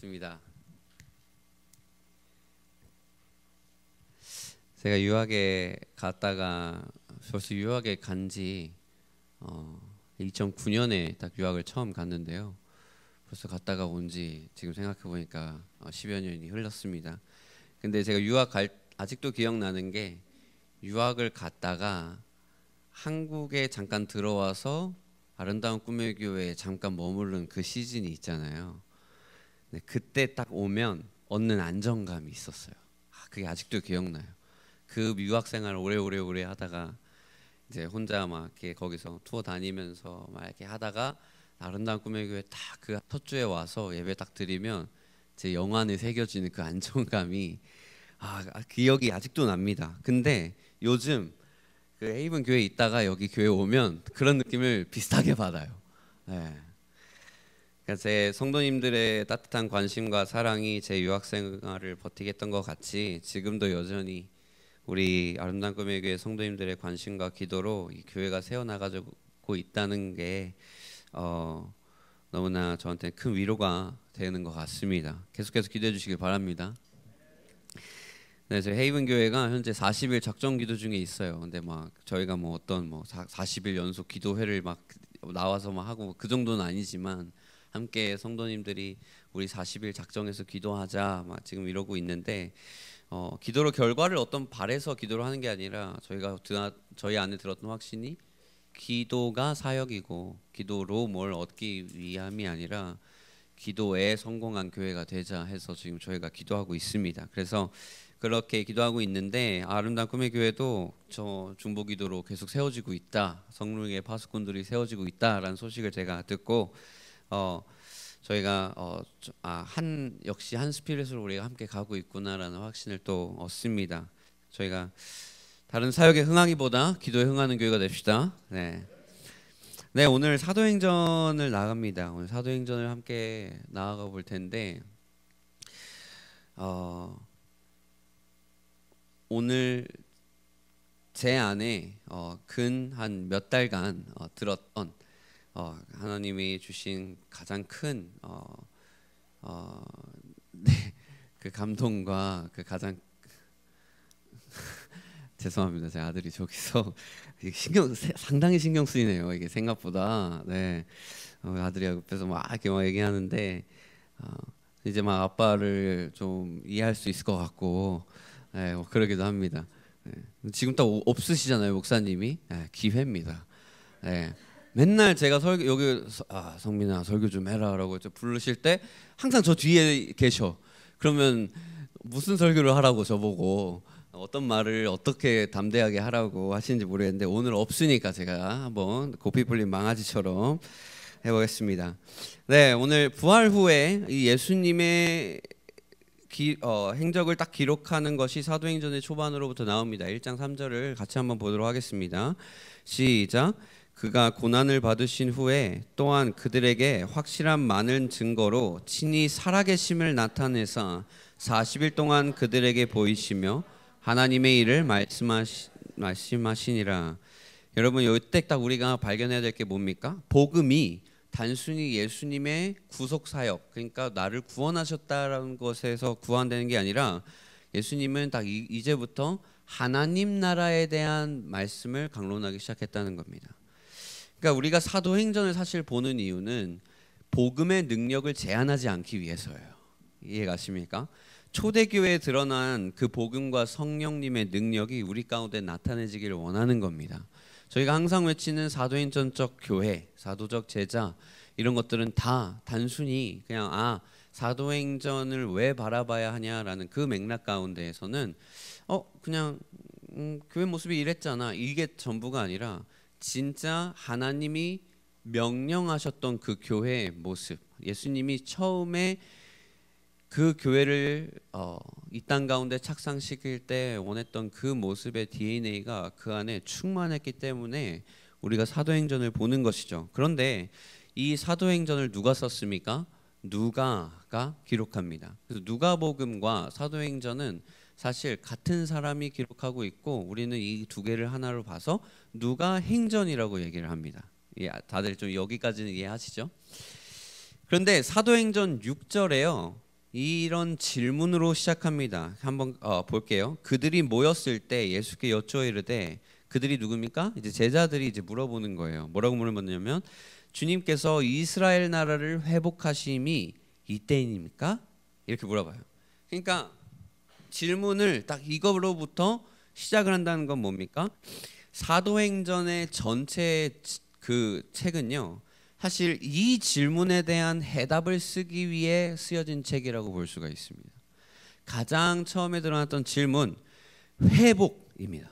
반갑습니다. 제가 유학에 갔다가 벌써 유학에 간지 2009년에 딱 유학을 처음 갔는데요. 벌써 갔다가 온지 지금 생각해 보니까 10여 년이 흘렀습니다. 근데 제가 아직도 기억나는 게 유학을 갔다가 한국에 잠깐 들어와서 아름다운 꿈의 교회에 잠깐 머무른 그 시즌이 있잖아요. 네, 그때 딱 오면 얻는 안정감이 있었어요. 그게 아직도 기억나요. 그 유학 생활을 오래 하다가 이제 혼자 막 이렇게 거기서 투어 다니면서 막 이렇게 하다가 아름다운 꿈의 교회 딱 그 첫 주에 와서 예배 딱 드리면 제 영안에 새겨지는 그 안정감이 기억이 아직도 납니다. 근데 요즘 그 헤이븐 교회에 있다가 여기 교회 오면 그런 느낌을 비슷하게 받아요. 네. 그러니까 제 성도님들의 따뜻한 관심과 사랑이 제 유학 생활을 버티게 했던 것 같이 지금도 여전히 우리 아름다운 꿈의 교회 성도님들의 관심과 기도로 이 교회가 세워나가고 있다는 게 너무나 저한테 큰 위로가 되는 것 같습니다. 계속해서 기도해 주시길 바랍니다. 네, 저희 헤이븐 교회가 현재 40일 작정 기도 중에 있어요. 근데 막 저희가 뭐 어떤 40일 연속 기도회를 막 나와서 막 하고 그 정도는 아니지만 함께 성도님들이 우리 40일 작정해서 기도하자 막 지금 이러고 있는데 기도로 결과를 어떤 바래서 기도를 하는 게 아니라 저희 안에 들었던 확신이 기도가 사역이고 기도로 뭘 얻기 위함이 아니라 기도에 성공한 교회가 되자 해서 지금 저희가 기도하고 있습니다. 그래서 그렇게 기도하고 있는데 아름다운 꿈의 교회도 저 중보기도로 계속 세워지고 있다. 성령의 파수꾼들이 세워지고 있다라는 소식을 제가 듣고 저희가 역시 한 스피릿으로 우리가 함께 가고 있구나라는 확신을 또 얻습니다. 저희가 다른 사역에 흥하기보다 기도에 흥하는 교회가 됩시다. 네, 오늘 사도행전을 나갑니다. 오늘 사도행전을 함께 나아가 볼 텐데 오늘 제 안에 근 한 몇 달간 들었던 하나님이 주신 가장 큰 그 감동과 그 가장 죄송합니다. 제 아들이 저기서 상당히 신경 쓰이네요. 이게 생각보다. 네, 아들이 옆에서 막 이렇게 막 얘기하는데 이제 막 아빠를 좀 이해할 수 있을 것 같고, 네, 그러기도 합니다. 네. 지금 딱 없으시잖아요, 목사님이. 네, 기회입니다. 네. 맨날 제가 여기 성민아 설교 좀 해라라고 부르실 때 항상 저 뒤에 계셔. 그러면 무슨 설교를 하라고 저보고 어떤 말을 어떻게 담대하게 하라고 하시는지 모르겠는데 오늘 없으니까 제가 한번 고삐 풀린 망아지처럼 해보겠습니다. 네, 오늘 부활 후에 이 예수님의 행적을 딱 기록하는 것이 사도행전의 초반으로부터 나옵니다. 1장 3절을 같이 한번 보도록 하겠습니다. 시작. 그가 고난을 받으신 후에 또한 그들에게 확실한 많은 증거로 친히 살아계심을 나타내사 40일 동안 그들에게 보이시며 하나님의 일을 말씀하시니라. 여러분 이때 딱 우리가 발견해야 될 게 뭡니까? 복음이 단순히 예수님의 구속 사역, 그러니까 나를 구원하셨다라는 것에서 구원되는 게 아니라 예수님은 딱 이제부터 하나님 나라에 대한 말씀을 강론하기 시작했다는 겁니다. 그러니까 우리가 사도행전을 사실 보는 이유는 복음의 능력을 제한하지 않기 위해서예요. 이해가십니까? 초대교회에 드러난 그 복음과 성령님의 능력이 우리 가운데 나타내지기를 원하는 겁니다. 저희가 항상 외치는 사도행전적 교회, 사도적 제자 이런 것들은 다 단순히 그냥 사도행전을 왜 바라봐야 하냐라는 그 맥락 가운데에서는 그냥 교회 모습이 이랬잖아 이게 전부가 아니라 진짜 하나님이 명령하셨던 그 교회의 모습, 예수님이 처음에 그 교회를 이 땅 가운데 착상시킬 때 원했던 그 모습의 DNA가 그 안에 충만했기 때문에 우리가 사도행전을 보는 것이죠. 그런데 이 사도행전을 누가 썼습니까? 누가가 기록합니다. 그래서 누가복음과 사도행전은 사실 같은 사람이 기록하고 있고 우리는 이 두 개를 하나로 봐서 누가행전이라고 얘기를 합니다. 다들 좀 여기까지는 이해하시죠? 그런데 사도행전 6절에요. 이런 질문으로 시작합니다. 한번 볼게요. 그들이 모였을 때 예수께 여쭈어 이르되, 그들이 누굽니까? 이제 제자들이 이제 물어보는 거예요. 뭐라고 물어보냐면, 주님께서 이스라엘 나라를 회복하심이 이때입니까? 이렇게 물어봐요. 그러니까 질문을 딱 이거로부터 시작을 한다는 건 뭡니까? 사도행전의 전체 그 책은요, 사실 이 질문에 대한 해답을 쓰기 위해 쓰여진 책이라고 볼 수가 있습니다. 가장 처음에 드러났던 질문, 회복입니다.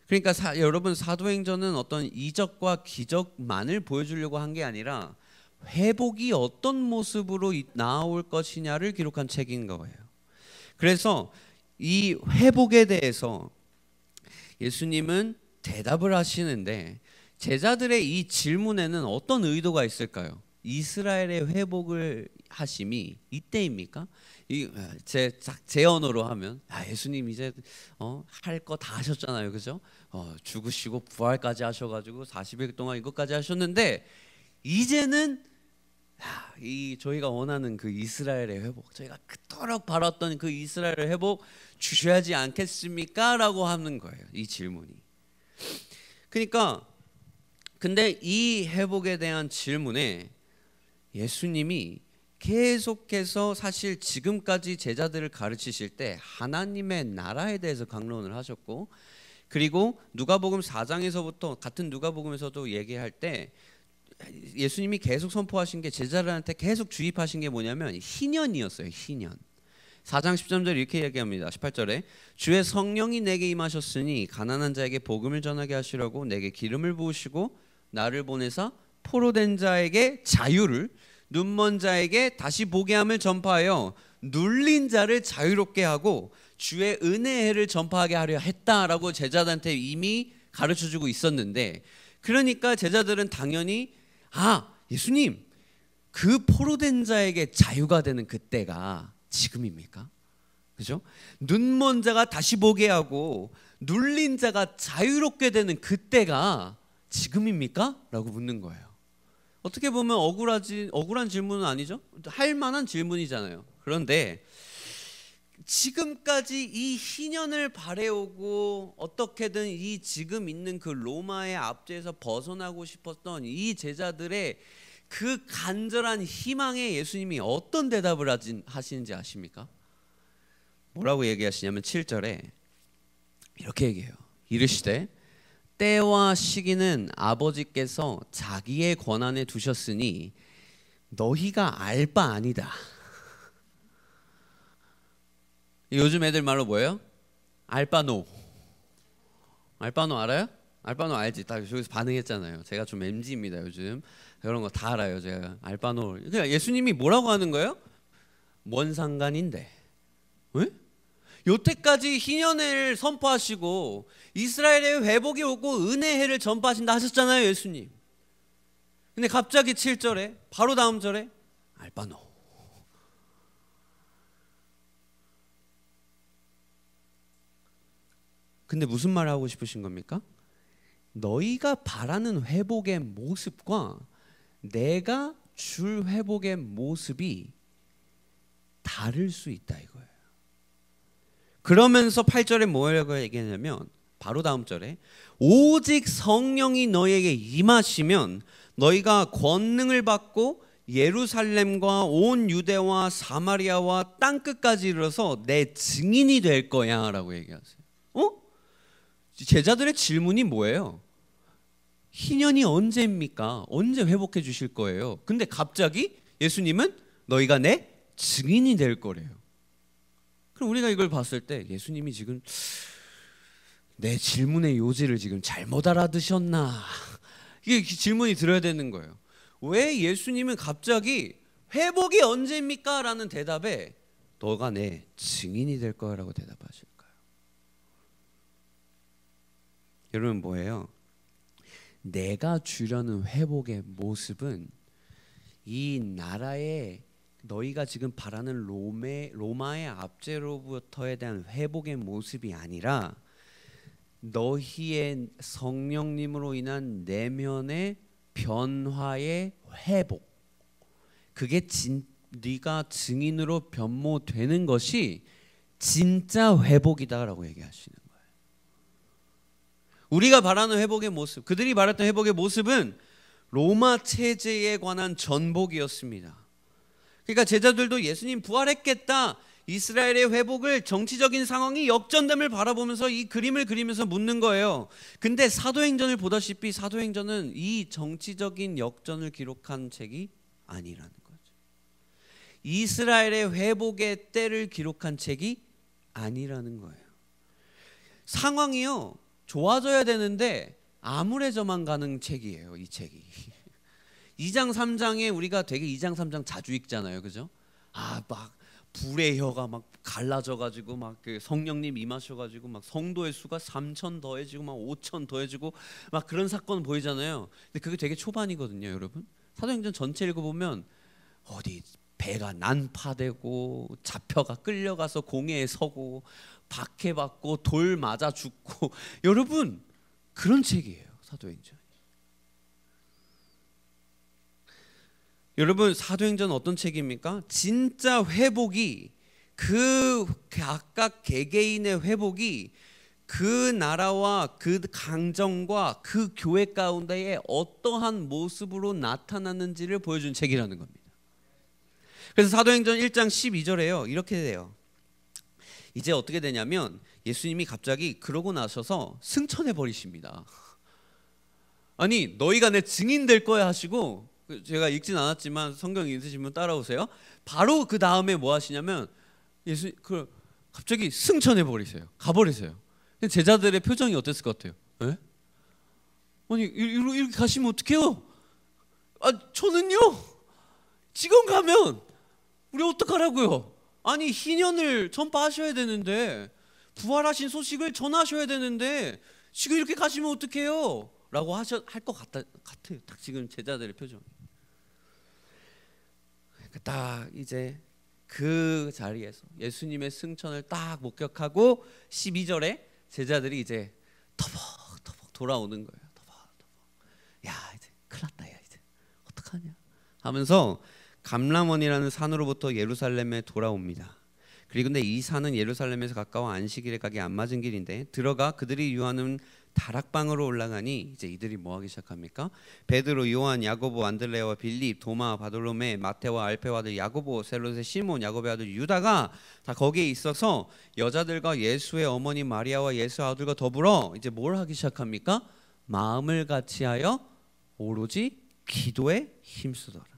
그러니까 여러분, 사도행전은 어떤 이적과 기적만을 보여주려고 한 게 아니라 회복이 어떤 모습으로 나올 것이냐를 기록한 책인 거예요. 그래서 이 회복에 대해서 예수님은 대답을 하시는데, 제자들의 이 질문에는 어떤 의도가 있을까요? 이스라엘의 회복을 하심이 이때입니까? 제 언어로 하면, 예수님 이제 할 거 다 하셨잖아요, 그죠? 죽으시고 부활까지 하셔가지고 40일 동안 이것까지 하셨는데, 이제는 저희가 원하는 그 이스라엘의 회복, 저희가 그토록 바랐던 그 이스라엘의 회복 주셔야지 않겠습니까? 라고 하는 거예요, 이 질문이. 그러니까 근데 이 회복에 대한 질문에 예수님이 계속해서, 사실 지금까지 제자들을 가르치실 때 하나님의 나라에 대해서 강론을 하셨고, 그리고 누가복음 4장에서부터, 같은 누가복음에서도 얘기할 때 예수님이 계속 선포하신 게, 제자들한테 계속 주입하신 게 뭐냐면 희년이었어요. 희년. 4장 13절 이렇게 얘기합니다. 18절에 주의 성령이 내게 임하셨으니 가난한 자에게 복음을 전하게 하시려고 내게 기름을 부으시고 나를 보내사 포로된 자에게 자유를, 눈먼 자에게 다시 보게 함을 전파하여 눌린 자를 자유롭게 하고 주의 은혜의 해를 전파하게 하려 했다라고 제자들한테 이미 가르쳐주고 있었는데, 그러니까 제자들은 당연히 예수님, 그 포로된 자에게 자유가 되는 그때가 지금입니까? 그죠? 눈먼 자가 다시 보게 하고 눌린 자가 자유롭게 되는 그때가 지금입니까? 라고 묻는 거예요. 어떻게 보면 억울한 질문은 아니죠? 할 만한 질문이잖아요. 그런데 지금까지 이 희년을 바래오고 어떻게든 이 지금 있는 그 로마의 압제에서 벗어나고 싶었던 이 제자들의 그 간절한 희망에 예수님이 어떤 대답을 하시는지 아십니까? 뭐라고 얘기하시냐면 7절에 이렇게 얘기해요. 이르시되 때와 시기는 아버지께서 자기의 권한에 두셨으니 너희가 알 바 아니다. 요즘 애들 말로 뭐예요? 알바노. 알바노 알아요? 알바노 알지? 다 여기서 반응했잖아요. 제가 좀 MZ입니다 요즘. 그런 거 다 알아요 제가. 알바노. 그러니까 예수님이 뭐라고 하는 거예요? 뭔 상관인데? 왜? 여태까지 희년을 선포하시고 이스라엘의 회복이 오고 은혜의 해를 전파하신다 하셨잖아요 예수님. 근데 갑자기 7절에 바로 다음 절에 알바노. 근데 무슨 말 하고 싶으신 겁니까? 너희가 바라는 회복의 모습과 내가 줄 회복의 모습이 다를 수 있다 이거예요. 그러면서 8절에 뭐라고 얘기하냐면 바로 다음 절에 오직 성령이 너희에게 임하시면 너희가 권능을 받고 예루살렘과 온 유대와 사마리아와 땅끝까지 이르러서 내 증인이 될 거야 라고 얘기하세요. 제자들의 질문이 뭐예요? 희년이 언제입니까? 언제 회복해 주실 거예요? 근데 갑자기 예수님은 너희가 내 증인이 될 거래요. 그럼 우리가 이걸 봤을 때 예수님이 지금 내 질문의 요지를 지금 잘못 알아듣셨나? 이게 질문이 들어야 되는 거예요. 왜 예수님은 갑자기 회복이 언제입니까? 라는 대답에 너가 내 증인이 될 거라고 대답하실까요? 여러분 뭐예요? 내가 주려는 회복의 모습은 이 나라의 너희가 지금 바라는 로마의 압제로부터에 대한 회복의 모습이 아니라 너희의 성령님으로 인한 내면의 변화의 회복, 그게 네가 증인으로 변모되는 것이 진짜 회복이다라고 얘기하시는 거예요. 우리가 바라는 회복의 모습, 그들이 바랐던 회복의 모습은 로마 체제에 관한 전복이었습니다. 그러니까 제자들도 예수님 부활했겠다, 이스라엘의 회복을, 정치적인 상황이 역전됨을 바라보면서 이 그림을 그리면서 묻는 거예요. 근데 사도행전을 보다시피 사도행전은 이 정치적인 역전을 기록한 책이 아니라는 거죠. 이스라엘의 회복의 때를 기록한 책이 아니라는 거예요. 상황이요 좋아져야 되는데 암울해져만 가는 책이에요, 이 책이. 2장 3장에 우리가 되게 2장 3장 자주 읽잖아요, 그죠? 막 불의 혀가 막 갈라져가지고 막 그 성령님 임하셔가지고 막 성도의 수가 3,000 더해지고 막 5,000 더해지고 막 그런 사건 보이잖아요. 근데 그게 되게 초반이거든요, 여러분. 사도행전 전체 읽어보면 어디 배가 난파되고 잡혀가 끌려가서 공회에 서고 박해받고 돌 맞아 죽고 여러분 그런 책이에요, 사도행전. 여러분 사도행전 어떤 책입니까? 진짜 회복이, 그 각각 개개인의 회복이 그 나라와 그 강정과 그 교회 가운데에 어떠한 모습으로 나타났는지를 보여준 책이라는 겁니다. 그래서 사도행전 1장 12절에요 이렇게 돼요. 이제 어떻게 되냐면 예수님이 갑자기 그러고 나셔서 승천해 버리십니다. 아니 너희가 내 증인 될 거야 하시고, 제가 읽진 않았지만 성경 읽으시면 따라오세요. 바로 그 다음에 뭐 하시냐면 갑자기 승천해 버리세요. 가버리세요. 제자들의 표정이 어땠을 것 같아요? 에? 아니 이렇게 가시면 어떡해요? 저는요 지금 가면 우리 어떡하라고요? 아니 희년을 전파하셔야 되는데, 부활하신 소식을 전하셔야 되는데 지금 이렇게 가시면 어떡해요? 라고 할 것 같아요. 딱 지금 제자들의 표정. 딱 이제 그 자리에서 예수님의 승천을 딱 목격하고 12절에 제자들이 이제 터벅터벅 돌아오는 거예요. 터벅터벅. 야 이제 큰일 났다, 야 이제 어떡하냐 하면서 감람원이라는 산으로부터 예루살렘에 돌아옵니다. 그리고 근데 이 산은 예루살렘에서 가까워 안식일에 가기 안 맞은 길인데 들어가 그들이 유하는 다락방으로 올라가니 이제 이들이 뭐 하기 시작합니까? 베드로, 요한, 야고보, 안드레와 빌립, 도마, 바돌로메, 마테와 알페와 아들 야고보, 셀롯의 시몬, 야고보의 아들 유다가 다 거기에 있어서 여자들과 예수의 어머니 마리아와 예수 아들과 더불어 이제 뭘 하기 시작합니까? 마음을 같이하여 오로지 기도에 힘쓰더라.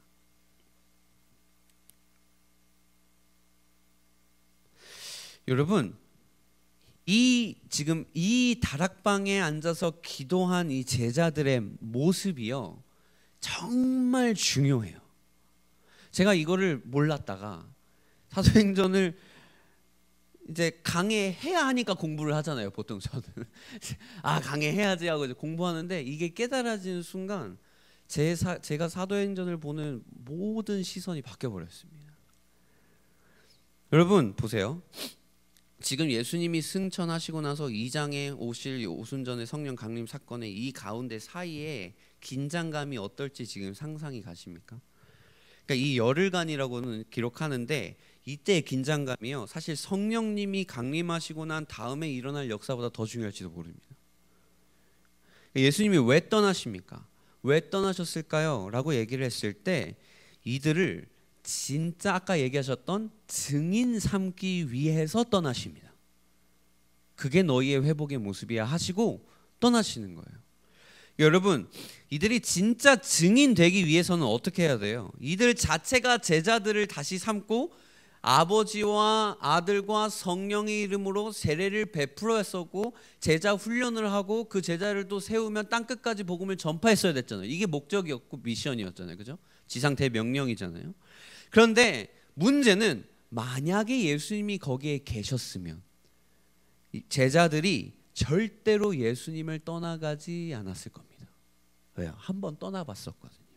여러분 지금 이 다락방에 앉아서 기도한 이 제자들의 모습이요 정말 중요해요. 제가 이거를 몰랐다가 사도행전을 이제 강해해야 하니까 공부를 하잖아요, 보통 저는. 강해해야지 하고 이제 공부하는데 이게 깨달아지는 순간 제가 사도행전을 보는 모든 시선이 바뀌어 버렸습니다. 여러분 보세요. 지금 예수님이 승천하시고 나서 2장에 오실 오순전의 성령 강림 사건의 이 가운데 사이에 긴장감이 어떨지 지금 상상이 가십니까? 그러니까 이 열흘간이라고는 기록하는데 이때의 긴장감이요 사실 성령님이 강림하시고 난 다음에 일어날 역사보다 더 중요할지도 모릅니다. 예수님이 왜 떠나십니까? 왜 떠나셨을까요? 라고 얘기를 했을 때 이들을 진짜 아까 얘기하셨던 증인 삼기 위해서 떠나십니다. 그게 너희의 회복의 모습이야 하시고 떠나시는 거예요. 여러분 이들이 진짜 증인 되기 위해서는 어떻게 해야 돼요? 이들 자체가 제자들을 다시 삼고 아버지와 아들과 성령의 이름으로 세례를 베풀어 했었고 제자 훈련을 하고 그 제자를 또 세우면 땅끝까지 복음을 전파했어야 됐잖아요. 이게 목적이었고 미션이었잖아요, 그죠? 지상 대명령이잖아요. 그런데 문제는 만약에 예수님이 거기에 계셨으면 제자들이 절대로 예수님을 떠나가지 않았을 겁니다. 왜요? 한번 떠나봤었거든요.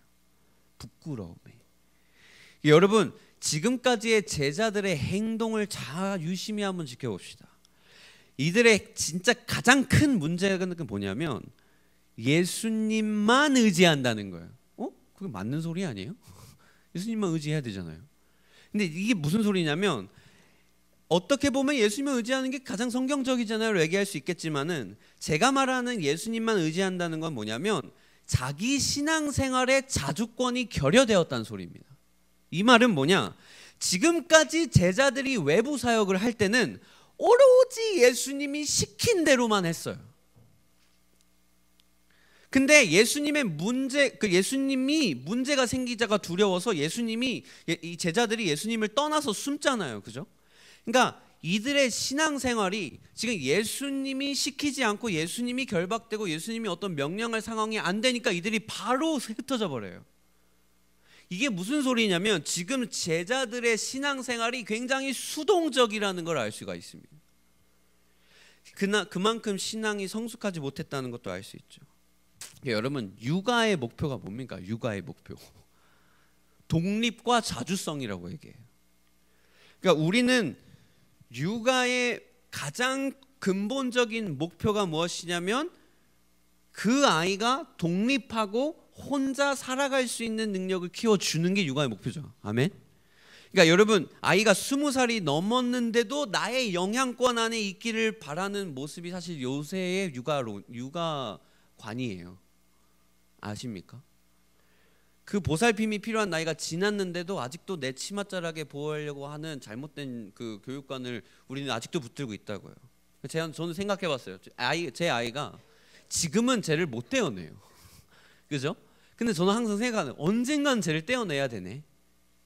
부끄러움에. 여러분 지금까지의 제자들의 행동을 잘 유심히 한번 지켜봅시다. 이들의 진짜 가장 큰 문제가 뭐냐면 예수님만 의지한다는 거예요. 그게 맞는 소리 아니에요? 예수님만 의지해야 되잖아요. 근데 이게 무슨 소리냐면 어떻게 보면 예수님을 의지하는 게 가장 성경적이잖아요 얘기할 수 있겠지만은 제가 말하는 예수님만 의지한다는 건 뭐냐면 자기 신앙생활의 자주권이 결여되었다는 소리입니다. 이 말은 뭐냐? 지금까지 제자들이 외부 사역을 할 때는 오로지 예수님이 시킨 대로만 했어요. 근데 예수님이 문제가 생기자가 두려워서 예수님이 이 제자들이 예수님을 떠나서 숨잖아요. 그죠? 그러니까 이들의 신앙생활이 지금 예수님이 시키지 않고 예수님이 결박되고 예수님이 어떤 명령할 상황이 안 되니까 이들이 바로 흩어져 버려요. 이게 무슨 소리냐면 지금 제자들의 신앙생활이 굉장히 수동적이라는 걸 알 수가 있습니다. 그만큼 신앙이 성숙하지 못했다는 것도 알 수 있죠. 여러분 육아의 목표가 뭡니까? 육아의 목표 독립과 자주성이라고 얘기해요. 그러니까 우리는 육아의 가장 근본적인 목표가 무엇이냐면 그 아이가 독립하고 혼자 살아갈 수 있는 능력을 키워주는 게 육아의 목표죠. 아멘. 그러니까 여러분 아이가 20살이 넘었는데도 나의 영향권 안에 있기를 바라는 모습이 사실 요새의 육아관이에요. 아십니까? 그 보살핌이 필요한 나이가 지났는데도 아직도 내 치맛자락에 보호하려고 하는 잘못된 그 교육관을 우리는 아직도 붙들고 있다고요. 저는 생각해봤어요. 제 아이가 지금은 쟤를 못 떼어내요. 그죠? 근데 저는 항상 생각하는 언젠간 쟤를 떼어내야 되네.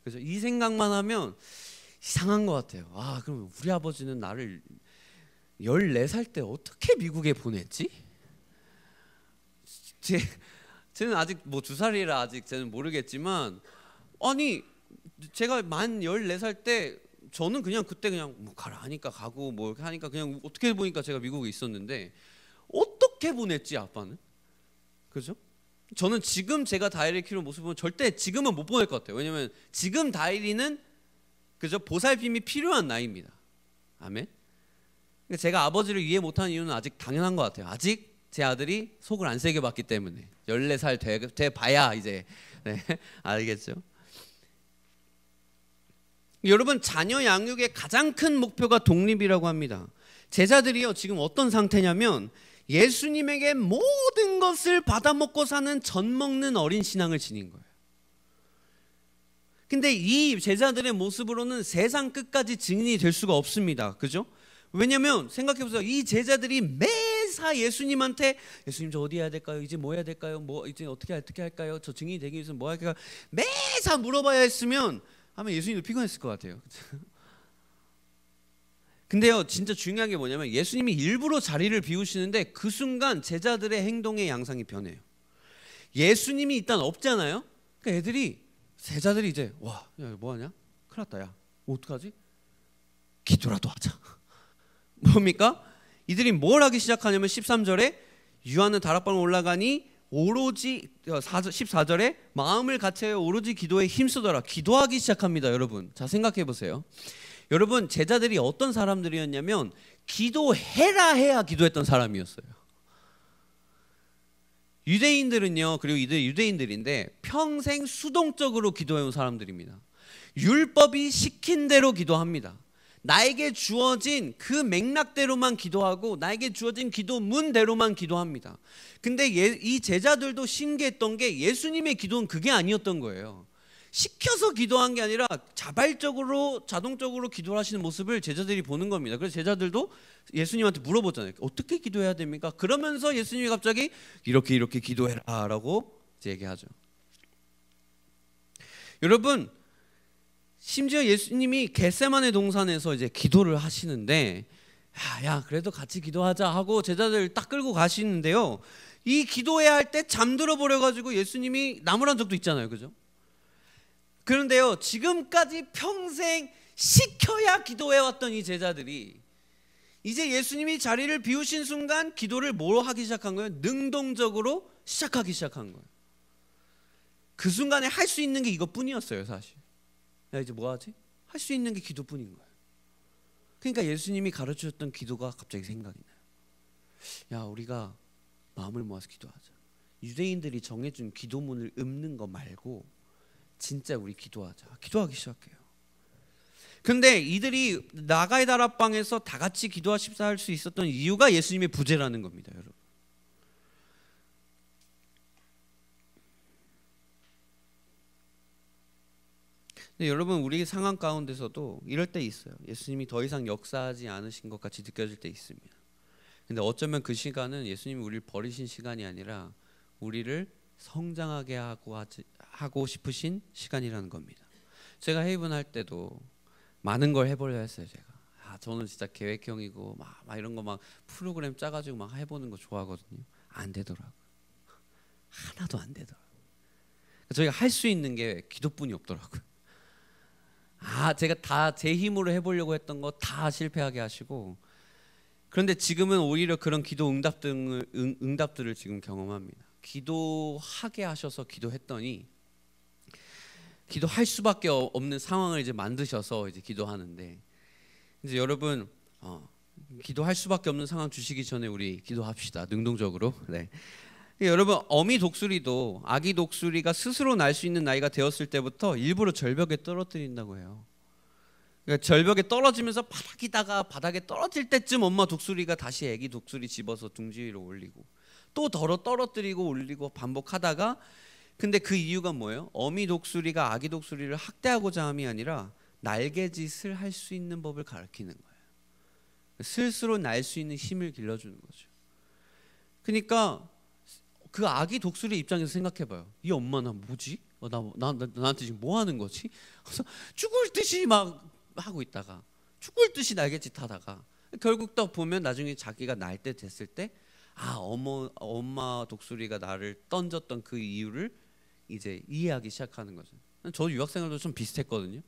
그죠? 이 생각만 하면 이상한 것 같아요. 아, 그럼 우리 아버지는 나를 14살 때 어떻게 미국에 보냈지? 쟤는 아직 뭐 2살이라 아직 쟤는 모르겠지만 아니 제가 만 14살 때 저는 그냥 그때 그냥 뭐 가라 하니까 가고 뭐 하니까 그냥 어떻게 보니까 제가 미국에 있었는데 어떻게 보냈지 아빠는? 그죠? 저는 지금 제가 다이리를 키우는 모습 보면 절대 지금은 못 보낼 것 같아요. 왜냐면 지금 다이리는 그죠? 보살핌이 필요한 나이입니다. 아멘. 그러니까 제가 아버지를 이해 못하는 이유는 아직 당연한 것 같아요. 아직 제 아들이 속을 안 세게 봤기 때문에 14살 돼 봐야 이제 네, 알겠죠? 여러분 자녀 양육의 가장 큰 목표가 독립이라고 합니다. 제자들이요 지금 어떤 상태냐면 예수님에게 모든 것을 받아먹고 사는 젖먹는 어린 신앙을 지닌 거예요. 근데 이 제자들의 모습으로는 세상 끝까지 증인이 될 수가 없습니다. 그죠? 왜냐면 생각해보세요. 이 제자들이 매사 예수님한테 예수님 저 어디 해야 될까요? 이제 뭐 해야 될까요? 뭐 이제 어떻게 할까요? 저 증인이 되기 위해서 뭐 할까요? 매사 물어봐야 했으면 아마 예수님도 피곤했을 것 같아요. 근데요 진짜 중요한 게 뭐냐면 예수님이 일부러 자리를 비우시는데 그 순간 제자들의 행동의 양상이 변해요. 예수님이 일단 없잖아요. 그러니까 애들이 제자들이 이제 와, 야, 뭐하냐? 큰일 났다. 야, 어떡하지? 기도라도 하자. 뭡니까? 이들이 뭘 하기 시작하냐면 13절에 유하는 다락방에 올라가니 오로지 14절에 마음을 같이하여 오로지 기도에 힘쓰더라. 기도하기 시작합니다. 여러분 자 생각해 보세요. 여러분 제자들이 어떤 사람들이었냐면 기도해라 해야 기도했던 사람이었어요. 유대인들은요 그리고 이들 유대인들인데 평생 수동적으로 기도해온 사람들입니다. 율법이 시킨 대로 기도합니다. 나에게 주어진 그 맥락대로만 기도하고 나에게 주어진 기도문대로만 기도합니다. 근데 이 제자들도 신기했던 게 예수님의 기도는 그게 아니었던 거예요. 시켜서 기도한 게 아니라 자발적으로 자동적으로 기도를 하시는 모습을 제자들이 보는 겁니다. 그래서 제자들도 예수님한테 물어보잖아요. 어떻게 기도해야 됩니까? 그러면서 예수님이 갑자기 이렇게 기도해라 라고 얘기하죠. 여러분 심지어 예수님이 겟세마네 동산에서 이제 기도를 하시는데 야 그래도 같이 기도하자 하고 제자들 딱 끌고 가시는데요. 이 기도해야 할 때 잠들어 버려가지고 예수님이 나무란 적도 있잖아요. 그죠? 그런데요 지금까지 평생 시켜야 기도해왔던 이 제자들이 이제 예수님이 자리를 비우신 순간 기도를 뭐 하기 시작한 거예요? 능동적으로 시작하기 시작한 거예요. 그 순간에 할 수 있는 게 이것뿐이었어요. 사실 야 이제 뭐 하지? 할 수 있는 게 기도뿐인 거예요. 그러니까 예수님이 가르쳐줬던 기도가 갑자기 생각이 나요. 야 우리가 마음을 모아서 기도하자. 유대인들이 정해준 기도문을 읊는 거 말고 진짜 우리 기도하자. 기도하기 시작해요. 근데 이들이 나가의 다락방에서 다 같이 기도하십사 할 수 있었던 이유가 예수님의 부재라는 겁니다, 여러분. 근데 여러분, 우리 상황 가운데서도 이럴 때 있어요. 예수님이 더 이상 역사하지 않으신 것 같이 느껴질 때 있습니다. 근데 어쩌면 그 시간은 예수님이 우리를 버리신 시간이 아니라 우리를 성장하게 하고 싶으신 시간이라는 겁니다. 제가 헤이븐 할 때도 많은 걸 해보려 했어요. 제가 저는 진짜 계획형이고 막 이런 거 막 프로그램 짜가지고 막 해보는 거 좋아하거든요. 안 되더라고요. 하나도 안 되더라고요. 저희가 할 수 있는 게 기도뿐이 없더라고요. 제가 다 제 힘으로 해보려고 했던 거 다 실패하게 하시고, 그런데 지금은 오히려 그런 기도 응답들을 지금 경험합니다. 기도하게 하셔서 기도했더니 기도할 수밖에 없는 상황을 이제 만드셔서 이제 기도하는데, 이제 여러분 기도할 수밖에 없는 상황 주시기 전에 우리 기도합시다. 능동적으로. 네. 여러분, 어미 독수리도 아기 독수리가 스스로 날 수 있는 나이가 되었을 때부터 일부러 절벽에 떨어뜨린다고 해요. 그러니까 절벽에 떨어지면서 바닥에 떨어질 때쯤 엄마 독수리가 다시 아기 독수리 집어서 둥지 위로 올리고 또 떨어뜨리고 올리고 반복하다가, 근데 그 이유가 뭐예요? 어미 독수리가 아기 독수리를 학대하고자 함이 아니라 날개짓을 할 수 있는 법을 가르치는 거예요. 스스로 날 수 있는 힘을 길러주는 거죠. 그러니까 그 아기 독수리 입장에서 생각해봐요. 이 엄마 나 뭐지? 나한테 지금 뭐 하는 거지? 그래서 죽을 듯이 막 하고 있다가 죽을 듯이 날개짓 하다가 결국 또 보면 나중에 자기가 날 때 됐을 때 엄마 독수리가 나를 던졌던 그 이유를 이제 이해하기 시작하는 거죠. 저 유학생활도 좀 비슷했거든요.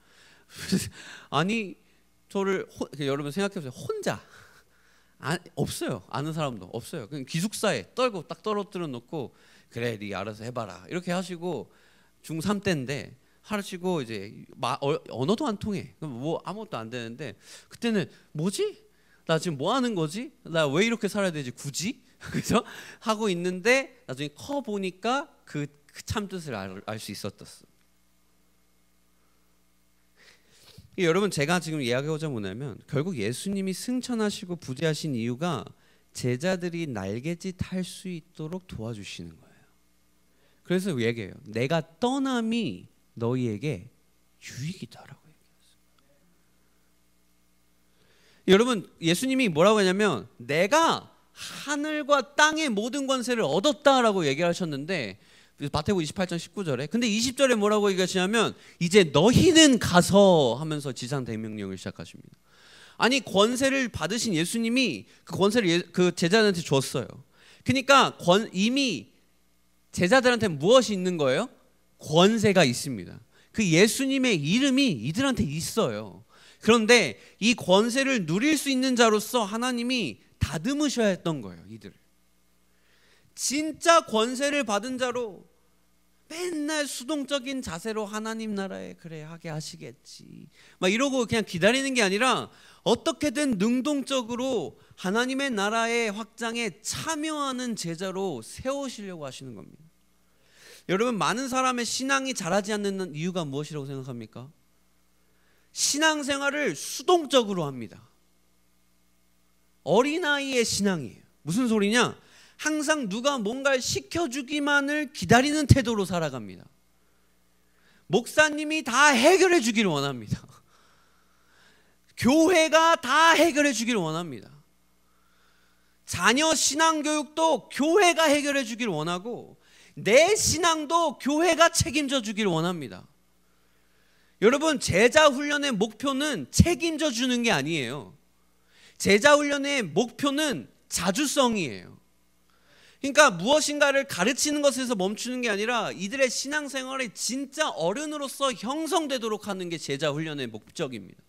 아니 저를 여러분 생각해보세요. 혼자 없어요. 아는 사람도 없어요. 그냥 기숙사에 딱 떨어뜨려 놓고 그래 네 알아서 해봐라 이렇게 하시고 중3 때인데 하시고 이제 언어도 안 통해. 뭐 아무것도 안 되는데 그때는 뭐지? 나 지금 뭐 하는 거지? 나 왜 이렇게 살아야 되지 굳이? 그래서 하고 있는데 나중에 커 보니까 그 참뜻을 알 수 있었어. 여러분, 제가 지금 이야기하고자 뭐냐면 결국 예수님이 승천하시고 부재하신 이유가 제자들이 날개짓 할 수 있도록 도와주시는 거예요. 그래서 얘기해요. 내가 떠남이 너희에게 유익이다라고 얘기했어요. 여러분, 예수님이 뭐라고 하냐면 내가 하늘과 땅의 모든 권세를 얻었다라고 얘기하셨는데 마태복음 28장 19절에, 근데 20절에 뭐라고 얘기하시냐면 이제 너희는 가서 하면서 지상 대명령을 시작하십니다. 아니 권세를 받으신 예수님이 그 권세를 그 제자들한테 줬어요. 그러니까 이미 제자들한테 무엇이 있는 거예요? 권세가 있습니다. 그 예수님의 이름이 이들한테 있어요. 그런데 이 권세를 누릴 수 있는 자로서 하나님이 다듬으셔야 했던 거예요. 이들을 진짜 권세를 받은 자로 맨날 수동적인 자세로 하나님 나라에 그래 하게 하시겠지 막 이러고 그냥 기다리는 게 아니라 어떻게든 능동적으로 하나님의 나라의 확장에 참여하는 제자로 세우시려고 하시는 겁니다. 여러분, 많은 사람의 신앙이 자라지 않는 이유가 무엇이라고 생각합니까? 신앙생활을 수동적으로 합니다. 어린아이의 신앙이에요. 무슨 소리냐? 항상 누가 뭔가를 시켜주기만을 기다리는 태도로 살아갑니다. 목사님이 다 해결해 주기를 원합니다. 교회가 다 해결해 주기를 원합니다. 자녀 신앙교육도 교회가 해결해 주기를 원하고 내 신앙도 교회가 책임져 주기를 원합니다. 여러분, 제자 훈련의 목표는 책임져 주는 게 아니에요. 제자 훈련의 목표는 자주성이에요. 그러니까 무엇인가를 가르치는 것에서 멈추는 게 아니라 이들의 신앙생활이 진짜 어른으로서 형성되도록 하는 게 제자 훈련의 목적입니다.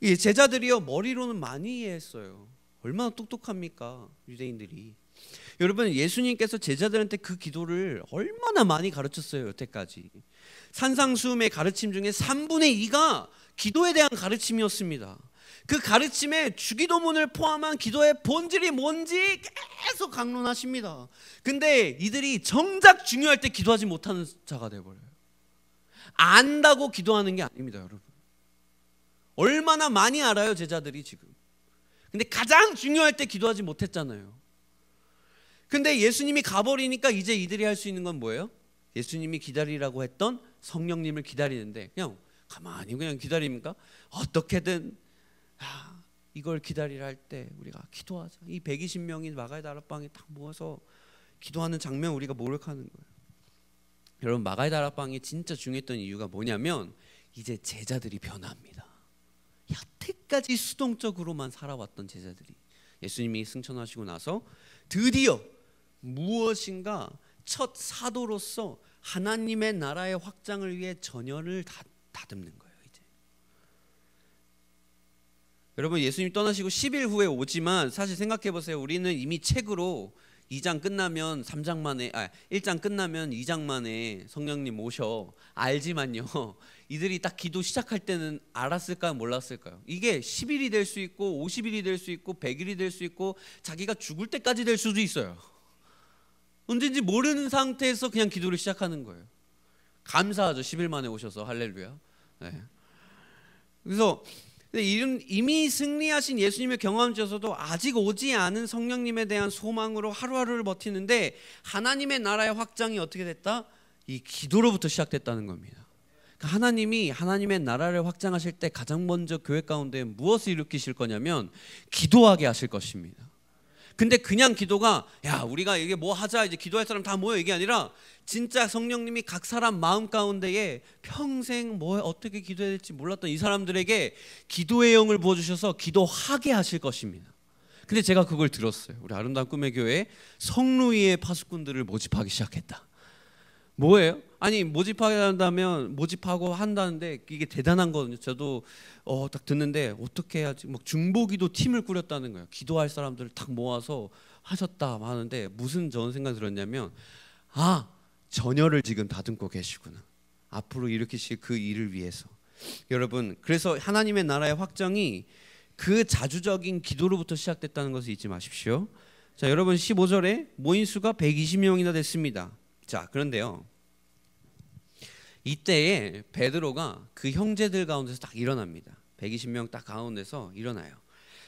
이 제자들이요 머리로는 많이 이해했어요. 얼마나 똑똑합니까 유대인들이. 여러분, 예수님께서 제자들한테 그 기도를 얼마나 많이 가르쳤어요. 여태까지 산상수훈의 가르침 중에 3분의 2가 기도에 대한 가르침이었습니다. 그 가르침에 주기도문을 포함한 기도의 본질이 뭔지 계속 강론하십니다. 근데 이들이 정작 중요할 때 기도하지 못하는 자가 되어버려요. 안다고 기도하는 게 아닙니다. 여러분, 얼마나 많이 알아요, 제자들이 지금. 근데 가장 중요할 때 기도하지 못했잖아요. 근데 예수님이 가버리니까 이제 이들이 할 수 있는 건 뭐예요? 예수님이 기다리라고 했던 성령님을 기다리는데 그냥 가만히 그냥 기다립니까? 어떻게든 이걸 기다리라 할 때 우리가 기도하자. 이 120명이 마가의 다락방에 딱 모아서 기도하는 장면 우리가 모욕하는 거예요. 여러분, 마가의 다락방이 진짜 중요했던 이유가 뭐냐면 이제 제자들이 변합니다. 여태까지 수동적으로만 살아왔던 제자들이 예수님이 승천하시고 나서 드디어 무엇인가 첫 사도로서 하나님의 나라의 확장을 위해 전열을 다듬는 거예요. 이제 여러분, 예수님 떠나시고 10일 후에 오지만 사실 생각해 보세요. 우리는 이미 책으로 2장 끝나면 3장 만에 1장 끝나면 2장 만에 성령님 오셔 알지만요. 이들이 딱 기도 시작할 때는 알았을까요? 몰랐을까요? 이게 10일이 될 수 있고 50일이 될 수 있고 100일이 될 수 있고 자기가 죽을 때까지 될 수도 있어요. 언제인지 모르는 상태에서 그냥 기도를 시작하는 거예요. 감사하죠. 10일 만에 오셔서 할렐루야. 네. 그래서 이미 승리하신 예수님의 경험자서도 아직 오지 않은 성령님에 대한 소망으로 하루하루를 버티는데 하나님의 나라의 확장이 어떻게 됐다? 이 기도로부터 시작됐다는 겁니다. 그러니까 하나님이 하나님의 나라를 확장하실 때 가장 먼저 교회 가운데 무엇을 일으키실 거냐면 기도하게 하실 것입니다. 근데 그냥 기도가 야 우리가 이게 뭐 하자 이제 기도할 사람 다 모여 이게 아니라 진짜 성령님이 각 사람 마음 가운데에 평생 뭐 어떻게 기도해야 될지 몰랐던 이 사람들에게 기도의 영을 부어주셔서 기도하게 하실 것입니다. 근데 제가 그걸 들었어요. 우리 아름다운 꿈의 교회에 성루이의 파수꾼들을 모집하기 시작했다. 뭐예요? 아니 모집하고 한다는데 이게 대단한 거거든요. 저도 딱 듣는데 어떻게 해야지 막 중보기도 팀을 꾸렸다는 거예요. 기도할 사람들을 딱 모아서 하셨다 하는데 무슨 저는 생각이 들었냐면 전열을 지금 다듬고 계시구나. 앞으로 일으키실 그 일을 위해서. 여러분, 그래서 하나님의 나라의 확정이 그 자주적인 기도로부터 시작됐다는 것을 잊지 마십시오. 자, 여러분 15절에 모인 수가 120명이나 됐습니다. 자, 그런데요. 이때에 베드로가 그 형제들 가운데서 딱 일어납니다. 120명 딱 가운데서 일어나요.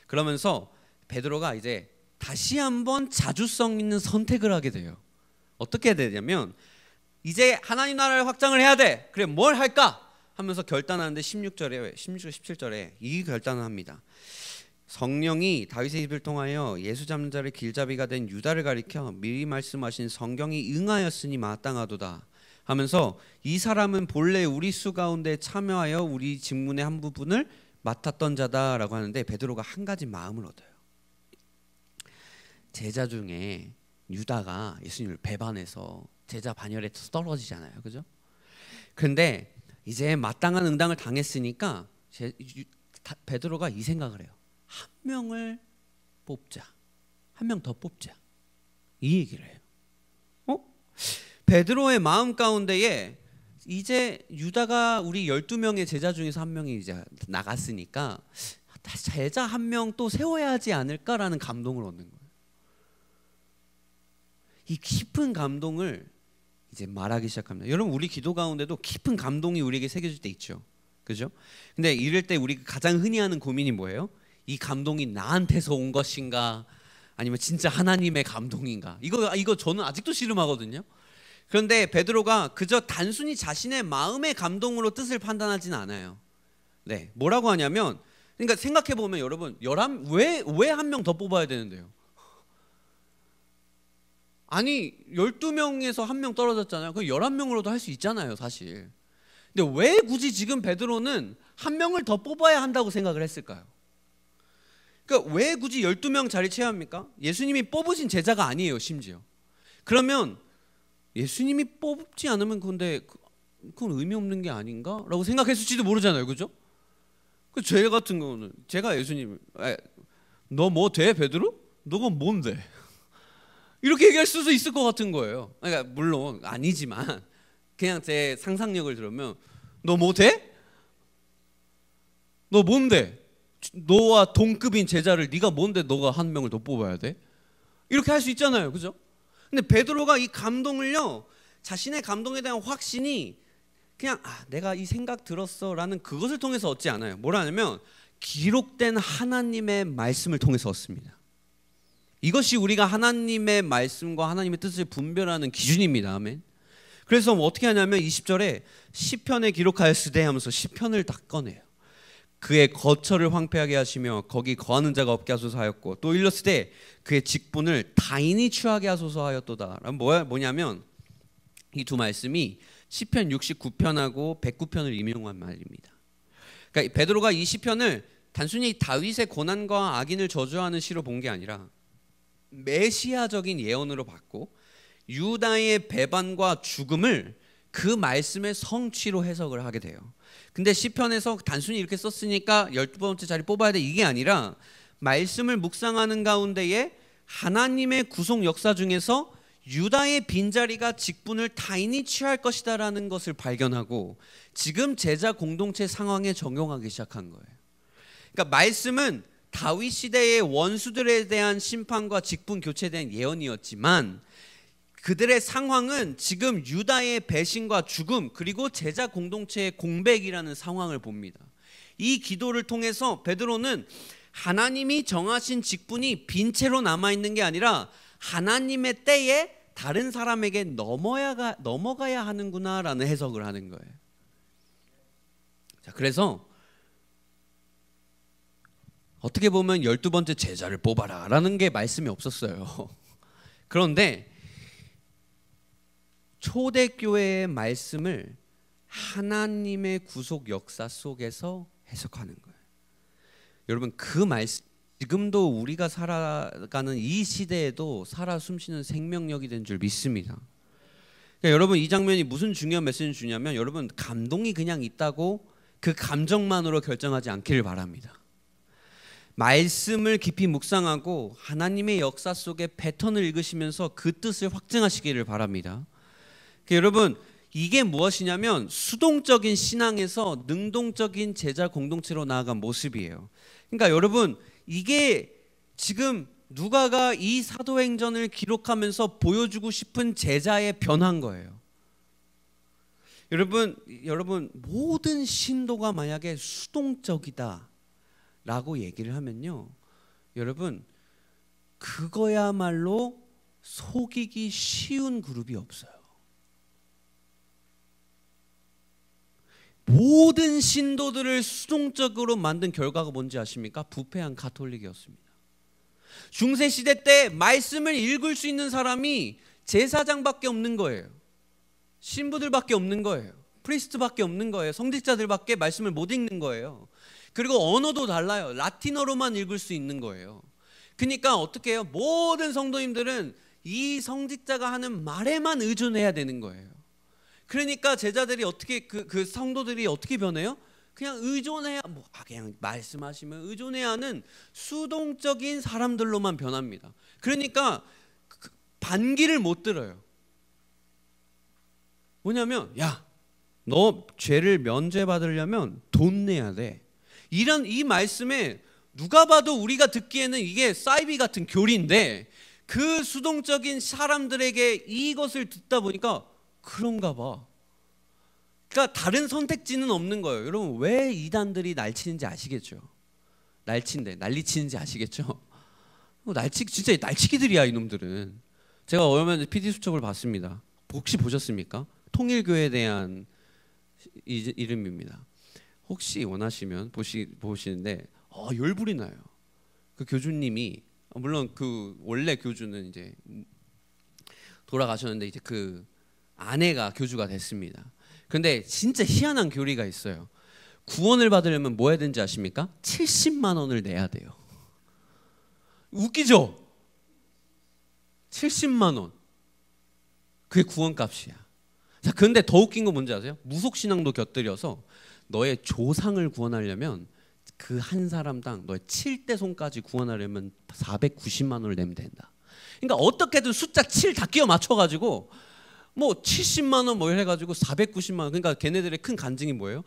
그러면서 베드로가 이제 다시 한번 자주성 있는 선택을 하게 돼요. 어떻게 해야 되냐면 이제 하나님 나라를 확장을 해야 돼. 그래 뭘 할까? 하면서 결단하는데 16절, 17절에 이 결단을 합니다. 성령이 다윗의 입을 통하여 예수 잡는 자를 길잡이가 된 유다를 가리켜 미리 말씀하신 성경이 응하였으니 마땅하도다 하면서 이 사람은 본래 우리 수 가운데 참여하여 우리 직문의 한 부분을 맡았던 자다라고 하는데 베드로가 한 가지 마음을 얻어요. 제자 중에 유다가 예수님을 배반해서 제자 반열에 떨어지잖아요. 그죠? 그런데 이제 마땅한 응당을 당했으니까 베드로가 이 생각을 해요. 한 명을 뽑자. 한 명 더 뽑자. 이 얘기를 해요. 베드로의 마음 가운데에 이제 유다가 우리 12명의 제자 중에서 한 명이 이제 나갔으니까 제자 한 명 또 세워야 하지 않을까라는 감동을 얻는 거예요. 이 깊은 감동을 이제 말하기 시작합니다. 여러분, 우리 기도 가운데도 깊은 감동이 우리에게 새겨질 때 있죠. 그죠? 근데 이럴 때 우리가 가장 흔히 하는 고민이 뭐예요? 이 감동이 나한테서 온 것인가 아니면 진짜 하나님의 감동인가? 이거 저는 아직도 씨름하거든요. 그런데 베드로가 그저 단순히 자신의 마음의 감동으로 뜻을 판단하지는 않아요. 네, 뭐라고 하냐면, 그러니까 생각해 보면 여러분, 왜 한 명 더 뽑아야 되는데요? 아니 12명에서 한 명 떨어졌잖아요. 그 11명으로도 할 수 있잖아요, 사실. 근데 왜 굳이 지금 베드로는 한 명을 더 뽑아야 한다고 생각을 했을까요? 그러니까 왜 굳이 12명 자리 채워합니까? 예수님이 뽑으신 제자가 아니에요, 심지어. 그러면 예수님이 뽑지 않으면 그건 의미 없는 게 아닌가? 라고 생각했을지도 모르잖아요. 그죠? 그 죄 같은 거는 제가 예수님 너 뭐 돼, 베드로? 너가 뭔데? 이렇게 얘기할 수도 있을 것 같은 거예요. 그러니까 물론 아니지만 그냥 제 상상력을 들으면 너 뭐 돼? 너 뭔데? 너와 동급인 제자를 네가 뭔데 너가 한 명을 더 뽑아야 돼? 이렇게 할 수 있잖아요. 그죠? 근데 베드로가 이 감동을요, 자신의 감동에 대한 확신이 그냥 내가 이 생각 들었어라는 그것을 통해서 얻지 않아요. 뭐라냐면 기록된 하나님의 말씀을 통해서 얻습니다. 이것이 우리가 하나님의 말씀과 하나님의 뜻을 분별하는 기준입니다. 아멘. 그래서 어떻게 하냐면 20절에 시편에 기록하였으되 하면서 시편을 딱 꺼내요. 그의 거처를 황폐하게 하시며 거기 거하는 자가 없게 하소서 하였고, 또 일렀으되 그의 직분을 타인이 취하게 하소서 하였도다. 뭐냐면 이 두 말씀이 시편 69편하고 109편을 인용한 말입니다. 그러니까 베드로가 이 시편을 단순히 다윗의 고난과 악인을 저주하는 시로 본 게 아니라 메시아적인 예언으로 봤고, 유다의 배반과 죽음을 그 말씀의 성취로 해석을 하게 돼요. 근데 시편에서 단순히 이렇게 썼으니까 12번째 자리 뽑아야 돼, 이게 아니라 말씀을 묵상하는 가운데에 하나님의 구속 역사 중에서 유다의 빈자리가 직분을 타인이 취할 것이다 라는 것을 발견하고 지금 제자 공동체 상황에 적용하기 시작한 거예요. 그러니까 말씀은 다윗 시대의 원수들에 대한 심판과 직분 교체에 대한 예언이었지만 그들의 상황은 지금 유다의 배신과 죽음, 그리고 제자 공동체의 공백이라는 상황을 봅니다. 이 기도를 통해서 베드로는 하나님이 정하신 직분이 빈 채로 남아있는 게 아니라 하나님의 때에 다른 사람에게 넘어가야 하는구나 라는 해석을 하는 거예요. 자, 그래서 어떻게 보면 12번째 제자를 뽑아라 라는 게 말씀이 없었어요. 그런데 초대교회의 말씀을 하나님의 구속 역사 속에서 해석하는 거예요. 여러분, 그 말씀 지금도 우리가 살아가는 이 시대에도 살아 숨쉬는 생명력이 된 줄 믿습니다. 그러니까 여러분, 이 장면이 무슨 중요한 메시지를 주냐면, 여러분, 감동이 그냥 있다고 그 감정만으로 결정하지 않기를 바랍니다. 말씀을 깊이 묵상하고 하나님의 역사 속의 패턴을 읽으시면서 그 뜻을 확증하시기를 바랍니다. 여러분, 이게 무엇이냐면 수동적인 신앙에서 능동적인 제자 공동체로 나아간 모습이에요. 그러니까 여러분, 이게 지금 누가가 이 사도행전을 기록하면서 보여주고 싶은 제자의 변화인 거예요. 여러분 모든 신도가 만약에 수동적이다 라고 얘기를 하면요, 여러분 그거야말로 속이기 쉬운 그룹이 없어요. 모든 신도들을 수동적으로 만든 결과가 뭔지 아십니까? 부패한 가톨릭이었습니다. 중세시대 때 말씀을 읽을 수 있는 사람이 제사장밖에 없는 거예요. 신부들밖에 없는 거예요. 프리스트밖에 없는 거예요. 성직자들밖에 말씀을 못 읽는 거예요. 그리고 언어도 달라요. 라틴어로만 읽을 수 있는 거예요. 그러니까 어떻게 해요? 모든 성도님들은 이 성직자가 하는 말에만 의존해야 되는 거예요. 그러니까 제자들이 어떻게 그 성도들이 어떻게 변해요? 그냥 의존해야 그냥 말씀하시면 의존해야 하는 수동적인 사람들로만 변합니다. 그러니까 반기를 못 들어요. 뭐냐면, 야, 너 죄를 면죄받으려면 돈 내야 돼. 이런 이 말씀에 누가 봐도 우리가 듣기에는 이게 사이비 같은 교리인데, 그 수동적인 사람들에게 이것을 듣다 보니까 그런가 봐. 그러니까 다른 선택지는 없는 거예요. 여러분, 왜 이단들이 날치는지 아시겠죠? 난리치는지 아시겠죠? 진짜 날치기들이야, 이놈들은. 제가 얼마 전에 PD 수첩을 봤습니다. 혹시 보셨습니까? 통일교에 대한 이름입니다. 혹시 원하시면 보시는데 열불이 나요. 그 교주님이, 물론 그 원래 교주는 이제 돌아가셨는데 이제 그 아내가 교주가 됐습니다. 그런데 진짜 희한한 교리가 있어요. 구원을 받으려면 뭐 해야 되는지 아십니까? 70만 원을 내야 돼요. 웃기죠? 70만 원. 그게 구원값이야. 자, 그런데 더 웃긴 건 뭔지 아세요? 무속신앙도 곁들여서 너의 조상을 구원하려면 그 한 사람당 너의 7대 손까지 구원하려면 490만 원을 내면 된다. 그러니까 어떻게든 숫자 7 다 끼워 맞춰가지고 뭐 70만 원 뭐 해가지고 490만 원. 그러니까 걔네들의 큰 간증이 뭐예요?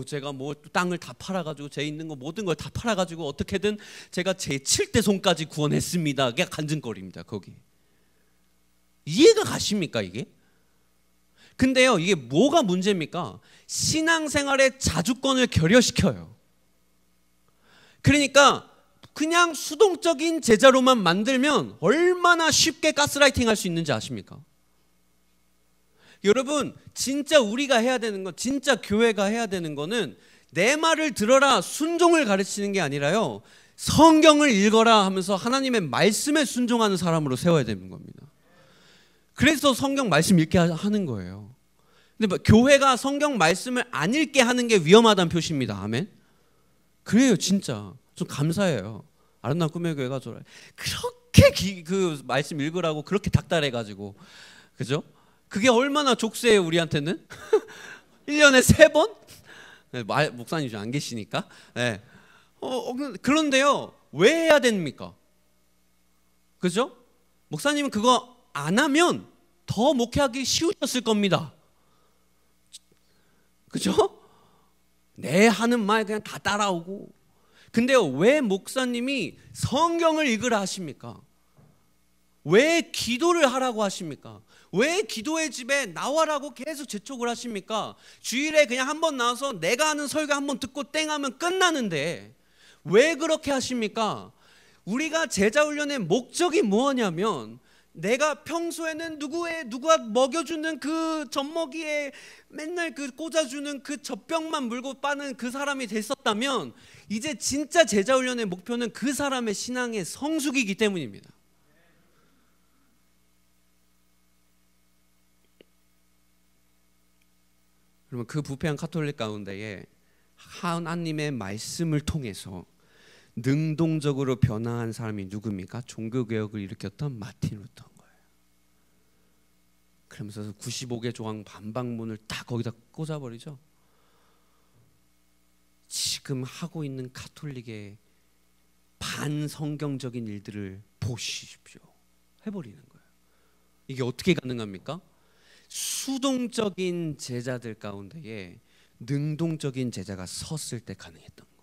제가 뭐 땅을 다 팔아가지고 제 있는 거 모든 걸 다 팔아가지고 어떻게든 제가 제 7대 손까지 구원했습니다. 그게 간증거리입니다. 거기 이해가 가십니까 이게? 근데요, 이게 뭐가 문제입니까? 신앙생활의 자주권을 결여시켜요. 그러니까 그냥 수동적인 제자로만 만들면 얼마나 쉽게 가스라이팅 할 수 있는지 아십니까? 여러분, 진짜 우리가 해야 되는 건, 진짜 교회가 해야 되는 거는 내 말을 들어라 순종을 가르치는 게 아니라요, 성경을 읽어라 하면서 하나님의 말씀에 순종하는 사람으로 세워야 되는 겁니다. 그래서 성경 말씀 읽게 하는 거예요. 근데 교회가 성경 말씀을 안 읽게 하는 게 위험하다는 표시입니다. 아멘. 그래요, 진짜. 좀 감사해요. 아름다운 꿈의 교회가 그렇게 그 말씀 읽으라고 그렇게 닥달해가지고, 그죠? 그게 얼마나 족쇄예요, 우리한테는? 1년에 3번? 네, 목사님 좀 안 계시니까. 네. 그런데요, 왜 해야 됩니까? 그죠? 목사님은 그거 안 하면 더 목회하기 쉬우셨을 겁니다. 그죠? 내 하는 말 그냥 다 따라오고. 근데요, 왜 목사님이 성경을 읽으라 하십니까? 왜 기도를 하라고 하십니까? 왜 기도의 집에 나와라고 계속 재촉을 하십니까? 주일에 그냥 한번 나와서 내가 하는 설교 한번 듣고 땡 하면 끝나는데 왜 그렇게 하십니까? 우리가 제자훈련의 목적이 뭐냐면, 내가 평소에는 누가 먹여주는 그 젖먹이에 맨날 그 꽂아주는 그 젖병만 물고 빠는 그 사람이 됐었다면, 이제 진짜 제자훈련의 목표는 그 사람의 신앙의 성숙이기 때문입니다. 그러면 그 부패한 카톨릭 가운데에 하나님의 말씀을 통해서 능동적으로 변화한 사람이 누굽니까? 종교개혁을 일으켰던 마틴 루터인 거예요. 그러면서 95개 조항 반박문을 다 거기다 꽂아버리죠. 지금 하고 있는 카톨릭의 반성경적인 일들을 보십시오 해버리는 거예요. 이게 어떻게 가능합니까? 수동적인 제자들 가운데에 능동적인 제자가 섰을 때 가능했던 거예요.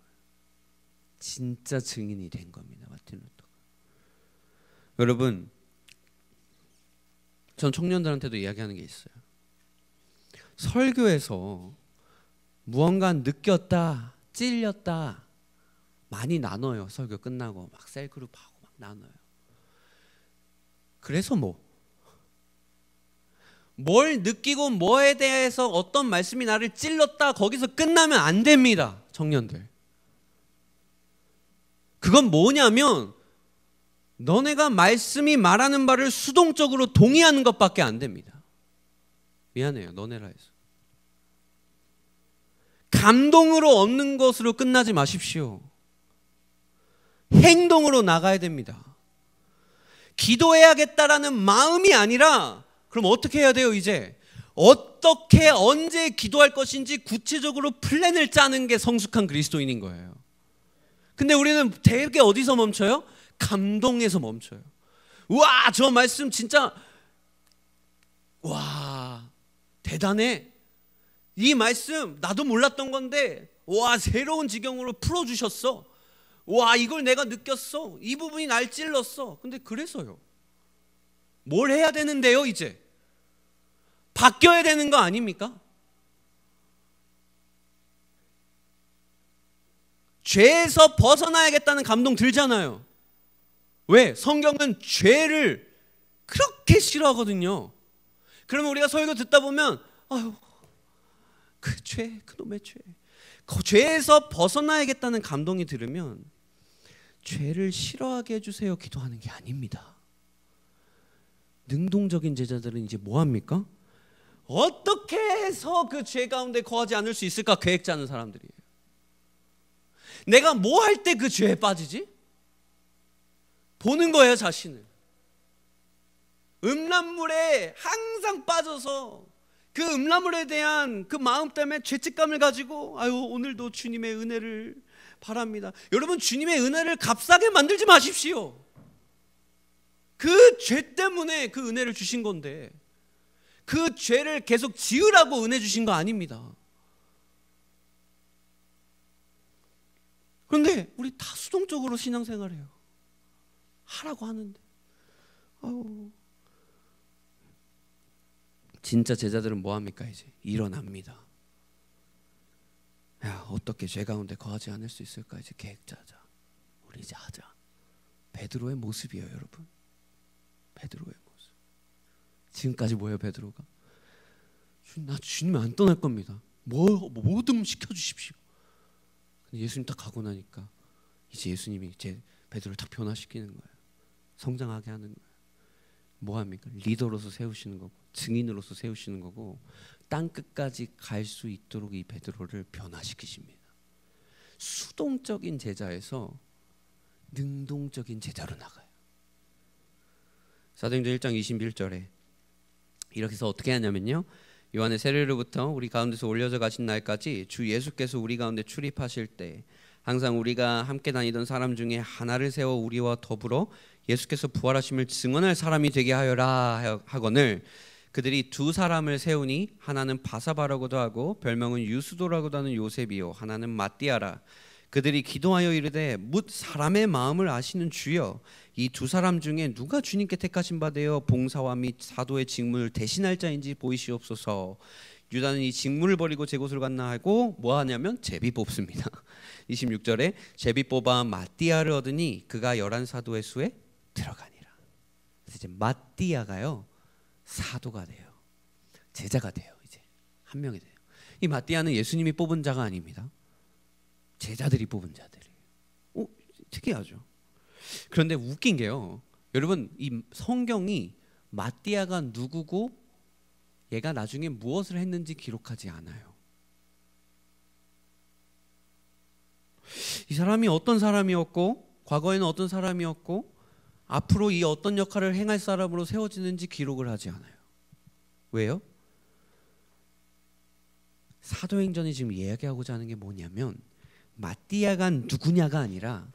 진짜 증인이 된 겁니다, 마틴 루터가. 여러분, 전 청년들한테도 이야기하는 게 있어요. 설교에서 무언가 느꼈다, 찔렸다 많이 나눠요. 설교 끝나고 막 셀그룹하고 막 나눠요. 그래서 뭘 느끼고 뭐에 대해서 어떤 말씀이 나를 찔렀다 거기서 끝나면 안 됩니다, 청년들. 그건 뭐냐면 너네가 말씀이 말하는 바를 수동적으로 동의하는 것밖에 안 됩니다. 미안해요, 너네라 해서. 감동으로 얻는 것으로 끝나지 마십시오. 행동으로 나가야 됩니다. 기도해야겠다라는 마음이 아니라, 그럼 어떻게 해야 돼요? 이제 어떻게 언제 기도할 것인지 구체적으로 플랜을 짜는 게 성숙한 그리스도인인 거예요. 근데 우리는 되게 어디서 멈춰요? 감동에서 멈춰요. 우와, 저 말씀 진짜 와 대단해. 이 말씀 나도 몰랐던 건데 와 새로운 지경으로 풀어주셨어. 와 이걸 내가 느꼈어. 이 부분이 날 찔렀어. 근데 그래서요, 뭘 해야 되는데요? 이제 바뀌어야 되는 거 아닙니까? 죄에서 벗어나야겠다는 감동 들잖아요. 왜? 성경은 죄를 그렇게 싫어하거든요. 그러면 우리가 설교 듣다 보면 아유 그 죄, 그놈의 죄, 그 죄에서 벗어나야겠다는 감동이 들으면 죄를 싫어하게 해주세요 기도하는 게 아닙니다. 능동적인 제자들은 이제 뭐합니까? 어떻게 해서 그 죄 가운데 거하지 않을 수 있을까 계획 짜는 사람들이에요. 내가 뭐 할 때 그 죄에 빠지지? 보는 거예요, 자신을. 음란물에 항상 빠져서 그 음란물에 대한 그 마음 때문에 죄책감을 가지고 아유 오늘도 주님의 은혜를 바랍니다. 여러분, 주님의 은혜를 값싸게 만들지 마십시오. 그 죄 때문에 그 은혜를 주신 건데 그 죄를 계속 지으라고 은혜 주신 거 아닙니다. 그런데 우리 다 수동적으로 신앙생활해요. 하라고 하는데 아유 진짜 제자들은 뭐 합니까? 이제 일어납니다. 야, 어떻게 죄 가운데 거하지 않을 수 있을까? 이제 계획 짜자. 우리 이제 하자. 베드로의 모습이에요, 여러분. 베드로의 모습. 지금까지 뭐예요, 베드로가? 나 주님 안 떠날 겁니다. 뭐든 시켜주십시오. 근데 예수님 딱 가고 나니까 이제 예수님이 이제 베드로를 딱 변화시키는 거예요. 성장하게 하는 거예요. 뭐 합니까? 리더로서 세우시는 거고, 증인으로서 세우시는 거고, 땅 끝까지 갈 수 있도록 이 베드로를 변화시키십니다. 수동적인 제자에서 능동적인 제자로 나가요. 사도행전 1장 21절에 이렇게 해서 어떻게 하냐면요, 요한의 세례로부터 우리 가운데서 올려져 가신 날까지 주 예수께서 우리 가운데 출입하실 때 항상 우리가 함께 다니던 사람 중에 하나를 세워 우리와 더불어 예수께서 부활하심을 증언할 사람이 되게 하여라 하거늘, 그들이 두 사람을 세우니 하나는 바사바라고도 하고 별명은 유스도라고도 하는 요셉이요 하나는 마띠아라. 그들이 기도하여 이르되 묻 사람의 마음을 아시는 주여, 이 두 사람 중에 누가 주님께 택하신 바 되어 봉사와 및 사도의 직무를 대신할 자인지 보이시옵소서. 유다는 이 직무를 버리고 제 곳으로 갔나 하고 뭐 하냐면 제비 뽑습니다. 26절에 제비 뽑아 마띠아를 얻으니 그가 11사도의 수에 들어가니라. 그래서 이제 마띠아가요 사도가 돼요. 제자가 돼요. 이제 한 명이 돼요. 이 마띠아는 예수님이 뽑은 자가 아닙니다. 제자들이 뽑은 자들이에요. 특이하죠. 그런데 웃긴 게요, 여러분, 이 성경이 마띠아가 누구고 얘가 나중에 무엇을 했는지 기록하지 않아요. 이 사람이 어떤 사람이었고 과거에는 어떤 사람이었고 앞으로 이 어떤 역할을 행할 사람으로 세워지는지 기록을 하지 않아요. 왜요? 사도행전이 지금 이야기하고자 하는 게 뭐냐면 마띠아가 누구냐가 아니라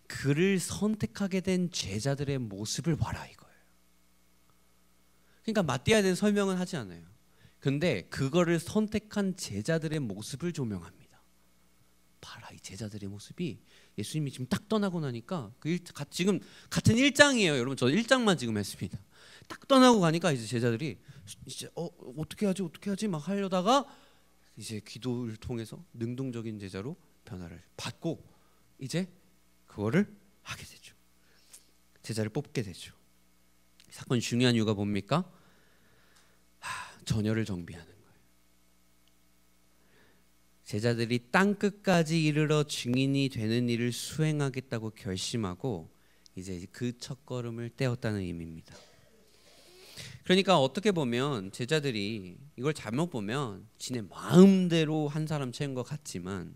그를 선택하게 된 제자들의 모습을 봐라 이거예요. 그러니까 마띠아에 대한 설명은 하지 않아요. 근데 그거를 선택한 제자들의 모습을 조명합니다. 봐라, 이 제자들의 모습이 예수님이 지금 딱 떠나고 나니까 지금 같은 1장이에요. 여러분, 저 1장만 지금 했습니다. 딱 떠나고 가니까 이제 제자들이 이제 어떻게 하지 막 하려다가 이제 기도를 통해서 능동적인 제자로 변화를 받고 이제 그거를 하게 되죠. 제자를 뽑게 되죠. 사건이 중요한 이유가 뭡니까? 전열을 정비하는 거예요. 제자들이 땅 끝까지 이르러 증인이 되는 일을 수행하겠다고 결심하고 이제 그 첫걸음을 떼었다는 의미입니다. 그러니까 어떻게 보면 제자들이 이걸 잘못 보면 지네 마음대로 한 사람 채운 것 같지만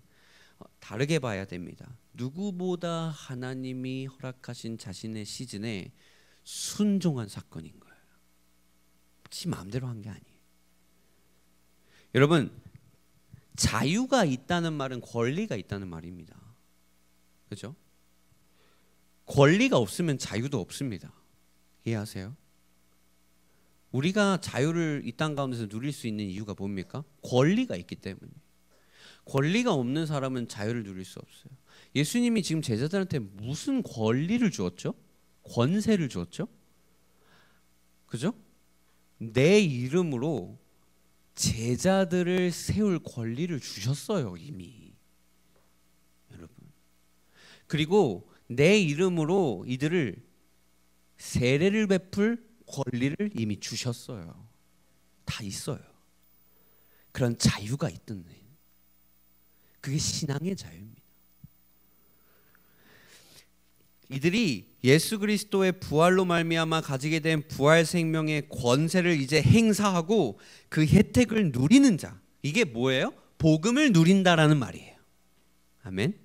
다르게 봐야 됩니다. 누구보다 하나님이 허락하신 자신의 시즌에 순종한 사건인 거예요. 지 마음대로 한 게 아니에요. 여러분, 자유가 있다는 말은 권리가 있다는 말입니다. 그렇죠? 권리가 없으면 자유도 없습니다. 이해하세요? 우리가 자유를 이 땅 가운데서 누릴 수 있는 이유가 뭡니까? 권리가 있기 때문에. 권리가 없는 사람은 자유를 누릴 수 없어요. 예수님이 지금 제자들한테 무슨 권리를 주었죠? 권세를 주었죠? 그죠? 내 이름으로 제자들을 세울 권리를 주셨어요, 이미. 여러분. 그리고 내 이름으로 이들을 세례를 베풀 권리를 이미 주셨어요. 다 있어요. 그런 자유가 있던 애. 그게 신앙의 자유입니다. 이들이 예수 그리스도의 부활로 말미암아 가지게 된 부활 생명의 권세를 이제 행사하고 그 혜택을 누리는 자, 이게 뭐예요? 복음을 누린다라는 말이에요. 아멘.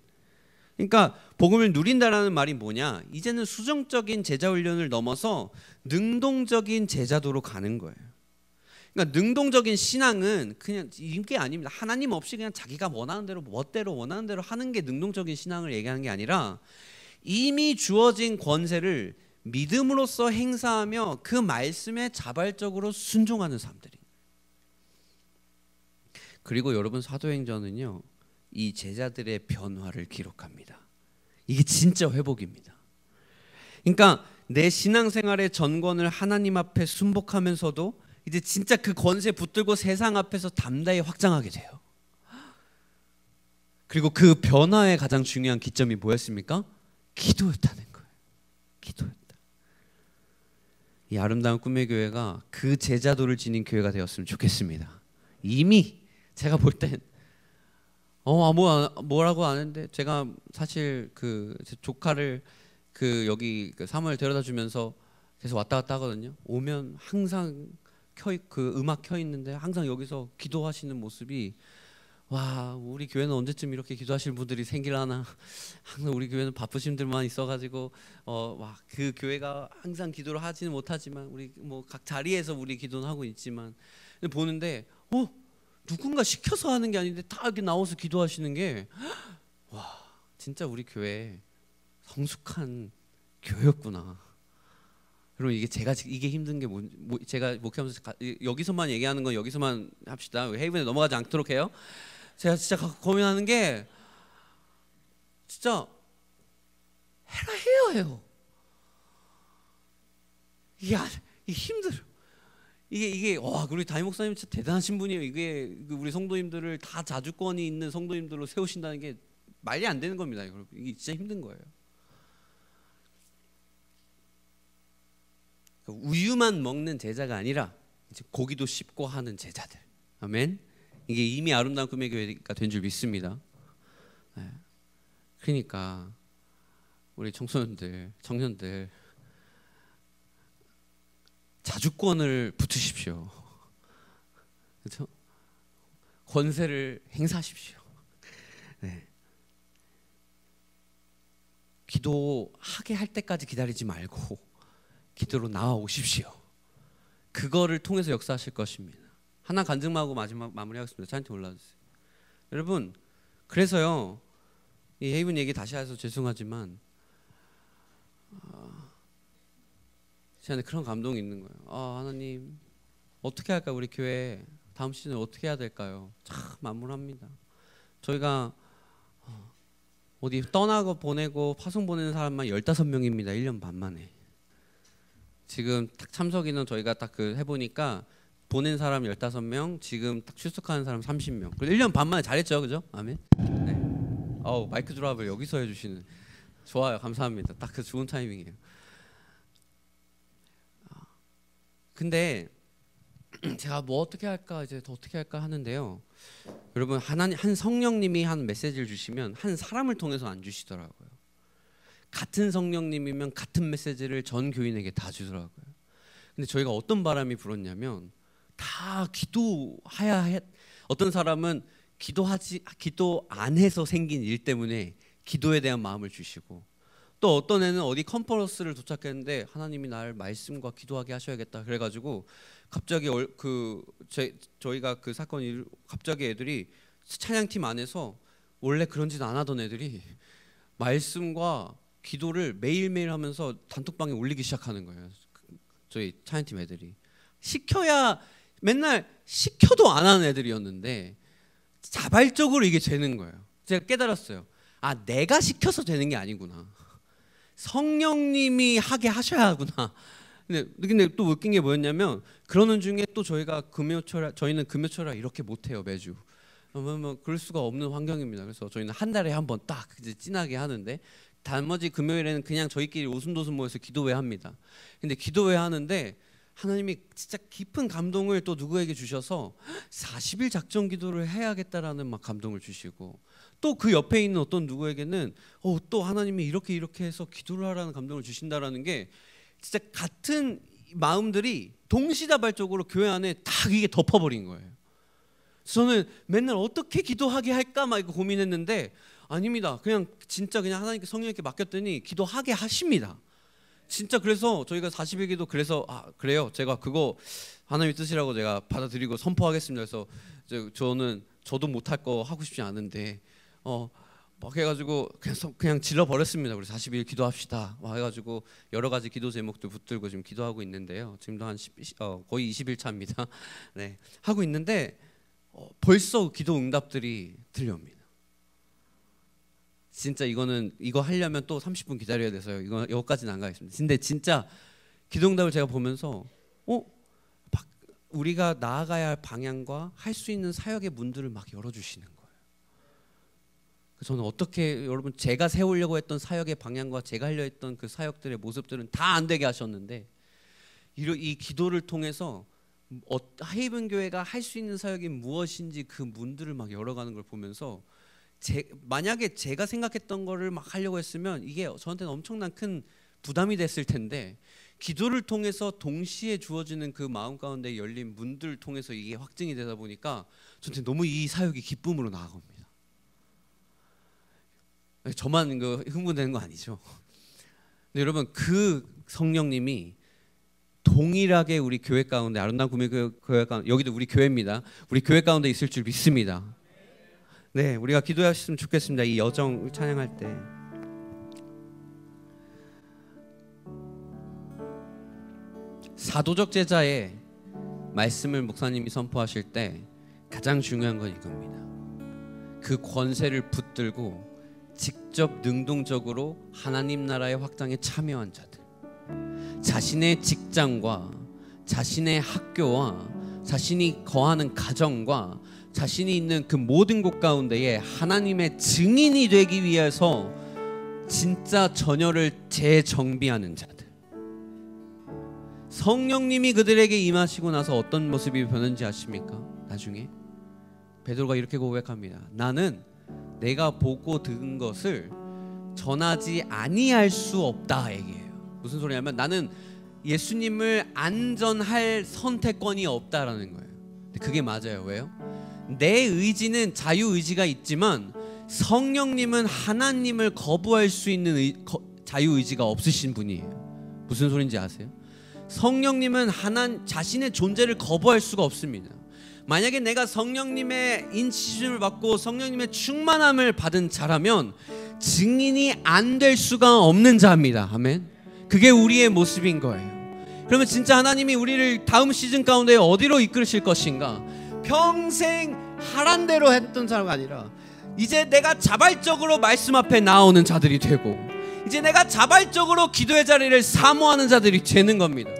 그러니까 복음을 누린다라는 말이 뭐냐? 이제는 수정적인 제자 훈련을 넘어서 능동적인 제자도로 가는 거예요. 그러니까 능동적인 신앙은 그냥 이게 아닙니다. 하나님 없이 그냥 자기가 원하는 대로 멋대로 원하는 대로 하는 게 능동적인 신앙을 얘기하는 게 아니라 이미 주어진 권세를 믿음으로써 행사하며 그 말씀에 자발적으로 순종하는 사람들이. 그리고 여러분, 사도행전은요 이 제자들의 변화를 기록합니다. 이게 진짜 회복입니다. 그러니까 내 신앙생활의 전권을 하나님 앞에 순복하면서도 이제 진짜 그 권세 붙들고 세상 앞에서 담대히 확장하게 돼요. 그리고 그 변화의 가장 중요한 기점이 뭐였습니까? 기도였다는 거예요. 기도였다. 이 아름다운 꿈의 교회가 그 제자도를 지닌 교회가 되었으면 좋겠습니다. 이미 제가 볼 땐 뭐라고 아는데, 제가 사실 그 제 조카를 그 여기 그 사무엘 데려다 주면서 계속 왔다 갔다 하거든요. 오면 항상 그 음악 켜 있는데 항상 여기서 기도하시는 모습이, 와, 우리 교회는 언제쯤 이렇게 기도하실 분들이 생길라나. 항상 우리 교회는 바쁘신 분들만 있어가지고 그 교회가 항상 기도를 하지는 못하지만 우리 뭐 각 자리에서 우리 기도는 하고 있지만, 근데 보는데 누군가 시켜서 하는 게 아닌데 다 이렇게 나와서 기도하시는 게, 와, 진짜 우리 교회 성숙한 교회였구나. 그럼 이게 힘든 게 제가 목회하면서 여기서만 얘기하는 건 여기서만 합시다. 헤이븐에 넘어가지 않도록 해요. 제가 진짜 고민하는 게, 진짜 해라 해요. 이게 힘들어. 이게 우리 담임 목사님 진짜 대단하신 분이에요. 이게 우리 성도님들을 다 자주권이 있는 성도님들로 세우신다는 게 말이 안 되는 겁니다. 이게 진짜 힘든 거예요. 우유만 먹는 제자가 아니라 이제 고기도 씹고 하는 제자들. 아멘. 이게 이미 아름다운 꿈의 교회가 된 줄 믿습니다. 그러니까 우리 청소년들, 청년들, 자주권을 붙으십시오. 그렇죠? 권세를 행사하십시오. 네. 기도하게 할 때까지 기다리지 말고 기도로 나와오십시오. 그거를 통해서 역사하실 것입니다. 하나 간증하고 마지막 마무리하겠습니다. 차한테 올라주세요. 여러분, 그래서요, 이 헤이븐 얘기 다시 해서 죄송하지만 제 안에 그런 감동이 있는 거예요. 하나님, 어떻게 할까? 우리 교회 다음 시즌 어떻게 해야 될까요? 참 만물합니다. 저희가 어디 떠나고 보내고 파송 보내는 사람만 15명입니다. 1년 반 만에. 지금 딱 참석 인원 저희가 딱 해보니까 보낸 사람 15명, 지금 딱 출석하는 사람 30명. 그리고 1년 반 만에 잘했죠, 그죠? 아멘. 네. 마이크 드랍을 여기서 해주시는, 좋아요, 감사합니다. 딱 그 좋은 타이밍이에요. 근데 제가 뭐 어떻게 할까, 이제 더 어떻게 할까 하는데요. 여러분, 한 성령님이 한 메시지를 주시면 한 사람을 통해서 안 주시더라고요. 같은 성령님이면 같은 메시지를 전 교인에게 다 주더라고요. 근데 저희가 어떤 바람이 불었냐면, 다 기도해야 해. 어떤 사람은 기도 안 해서 생긴 일 때문에 기도에 대한 마음을 주시고, 또 어떤 애는 어디 컨퍼런스를 도착했는데 하나님이 날 말씀과 기도하게 하셔야겠다 그래가지고 갑자기 저희가 그 사건이 갑자기 애들이 찬양팀 안에서 원래 그런 짓 안 하던 애들이 말씀과 기도를 매일매일 하면서 단톡방에 올리기 시작하는 거예요. 저희 찬양팀 애들이 맨날 시켜도 안 하는 애들이었는데 자발적으로 이게 되는 거예요. 제가 깨달았어요. 내가 시켜서 되는 게 아니구나. 성령님이 하게 하셔야 하구나. 근데 또 웃긴 게 뭐였냐면, 그러는 중에 또 저희는 금요철야 이렇게 못해요, 매주. 뭐 그럴 수가 없는 환경입니다. 그래서 저희는 한 달에 한 번 딱 이제 진하게 하는데, 나머지 금요일에는 그냥 저희끼리 오순도순 모여서 기도회 합니다. 근데 기도회 하는데 하나님이 진짜 깊은 감동을 또 누구에게 주셔서 40일 작정 기도를 해야겠다라는 막 감동을 주시고, 또 그 옆에 있는 어떤 누구에게는 또 하나님이 이렇게 해서 기도를 하라는 감동을 주신다라는 게, 진짜 같은 마음들이 동시다발적으로 교회 안에 딱 이게 덮어버린 거예요. 저는 맨날 어떻게 기도하게 할까 막 이거 고민했는데, 아닙니다. 그냥 하나님께 성령님께 맡겼더니 기도하게 하십니다. 진짜. 그래서 저희가 40일 기도, 그래서 그래요, 제가 그거 하나님의 뜻이라고 제가 받아들이고 선포하겠습니다. 그래서 저도 못할 거 하고 싶지 않은데 막 해가지고 그냥 질러버렸습니다. 우리 40일 기도합시다 해가지고 여러 가지 기도 제목들 붙들고 지금 기도하고 있는데요. 지금도 거의 20일 차입니다. 네, 하고 있는데 벌써 기도 응답들이 들려옵니다. 진짜 이거 하려면 또 30분 기다려야 돼서요. 여기까지는 안 가겠습니다. 근데 진짜 기도 응답을 제가 보면서 우리가 나아가야 할 방향과 할 수 있는 사역의 문들을 막 열어주시는 거예요. 저는 어떻게 여러분 제가 세우려고 했던 사역의 방향과 제가 하려 했던 그 사역들의 모습들은 다 안 되게 하셨는데 이 기도를 통해서 하이븐 교회가 할 수 있는 사역이 무엇인지 그 문들을 막 열어가는 걸 보면서 만약에 제가 생각했던 거를 막 하려고 했으면 이게 저한테는 엄청난 큰 부담이 됐을 텐데 기도를 통해서 동시에 주어지는 그 마음 가운데 열린 문들을 통해서 이게 확증이 되다 보니까 저한테 너무 이 사역이 기쁨으로 나아갑니다. 저만 흥분되는 거 아니죠? 근데 여러분 그 성령님이 동일하게 우리 교회 가운데 아름다운 구매교회 가운데 여기도 우리 교회입니다. 우리 교회 가운데 있을 줄 믿습니다. 네, 우리가 기도하셨으면 좋겠습니다. 이 여정 찬양할 때 사도적 제자의 말씀을 목사님이 선포하실 때 가장 중요한 건 이겁니다. 그 권세를 붙들고 직접 능동적으로 하나님 나라의 확장에 참여한 자들, 자신의 직장과 자신의 학교와 자신이 거하는 가정과 자신이 있는 그 모든 곳 가운데에 하나님의 증인이 되기 위해서 진짜 전열을 재정비하는 자들, 성령님이 그들에게 임하시고 나서 어떤 모습이 변한지 아십니까? 나중에 베드로가 이렇게 고백합니다. 나는 내가 보고 들은 것을 전하지 아니할 수 없다 얘기해요. 무슨 소리냐면 나는 예수님을 안 전할 선택권이 없다라는 거예요. 근데 그게 맞아요. 왜요? 내 의지는 자유의지가 있지만 성령님은 하나님을 거부할 수 있는 자유의지가 없으신 분이에요. 무슨 소린지 아세요? 성령님은 자신의 존재를 거부할 수가 없습니다. 만약에 내가 성령님의 인치심을 받고 성령님의 충만함을 받은 자라면 증인이 안 될 수가 없는 자입니다. 아멘. 그게 우리의 모습인 거예요. 그러면 진짜 하나님이 우리를 다음 시즌 가운데 어디로 이끌으실 것인가? 평생 하란 대로 했던 사람이 아니라 이제 내가 자발적으로 말씀 앞에 나오는 자들이 되고 이제 내가 자발적으로 기도의 자리를 사모하는 자들이 되는 겁니다.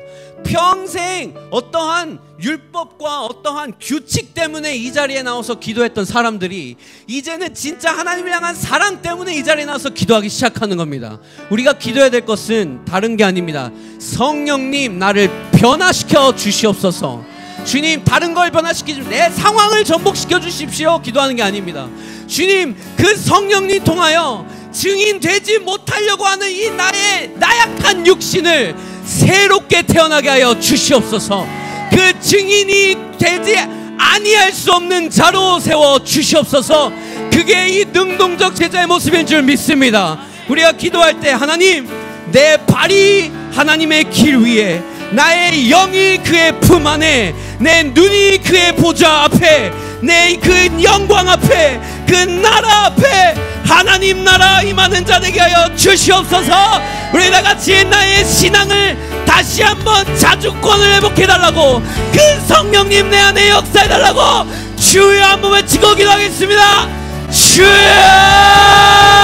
평생 어떠한 율법과 어떠한 규칙 때문에 이 자리에 나와서 기도했던 사람들이 이제는 진짜 하나님을 향한 사랑 때문에 이 자리에 나와서 기도하기 시작하는 겁니다. 우리가 기도해야 될 것은 다른 게 아닙니다. 성령님 나를 변화시켜 주시옵소서. 주님 다른 걸 변화시키지 내 상황을 전복시켜 주십시오. 기도하는 게 아닙니다. 주님 그 성령님 통하여 증인되지 못하려고 하는 이 나의 나약한 육신을 새롭게 태어나게 하여 주시옵소서. 그 증인이 되지 아니할 수 없는 자로 세워 주시옵소서. 그게 이 능동적 제자의 모습인 줄 믿습니다. 우리가 기도할 때 하나님 내 발이 하나님의 길 위에 나의 영이 그의 품 안에 내 눈이 그의 보좌 앞에 내 그 영광 앞에 그 나라 앞에 하나님 나라 임하는 자 되게 하여 주시옵소서. 우리 다같이 나의 신앙을 다시 한번 자주권을 회복해달라고 그 성령님 내 안에 역사해달라고 주여 한번 외치고 기도하겠습니다. 주여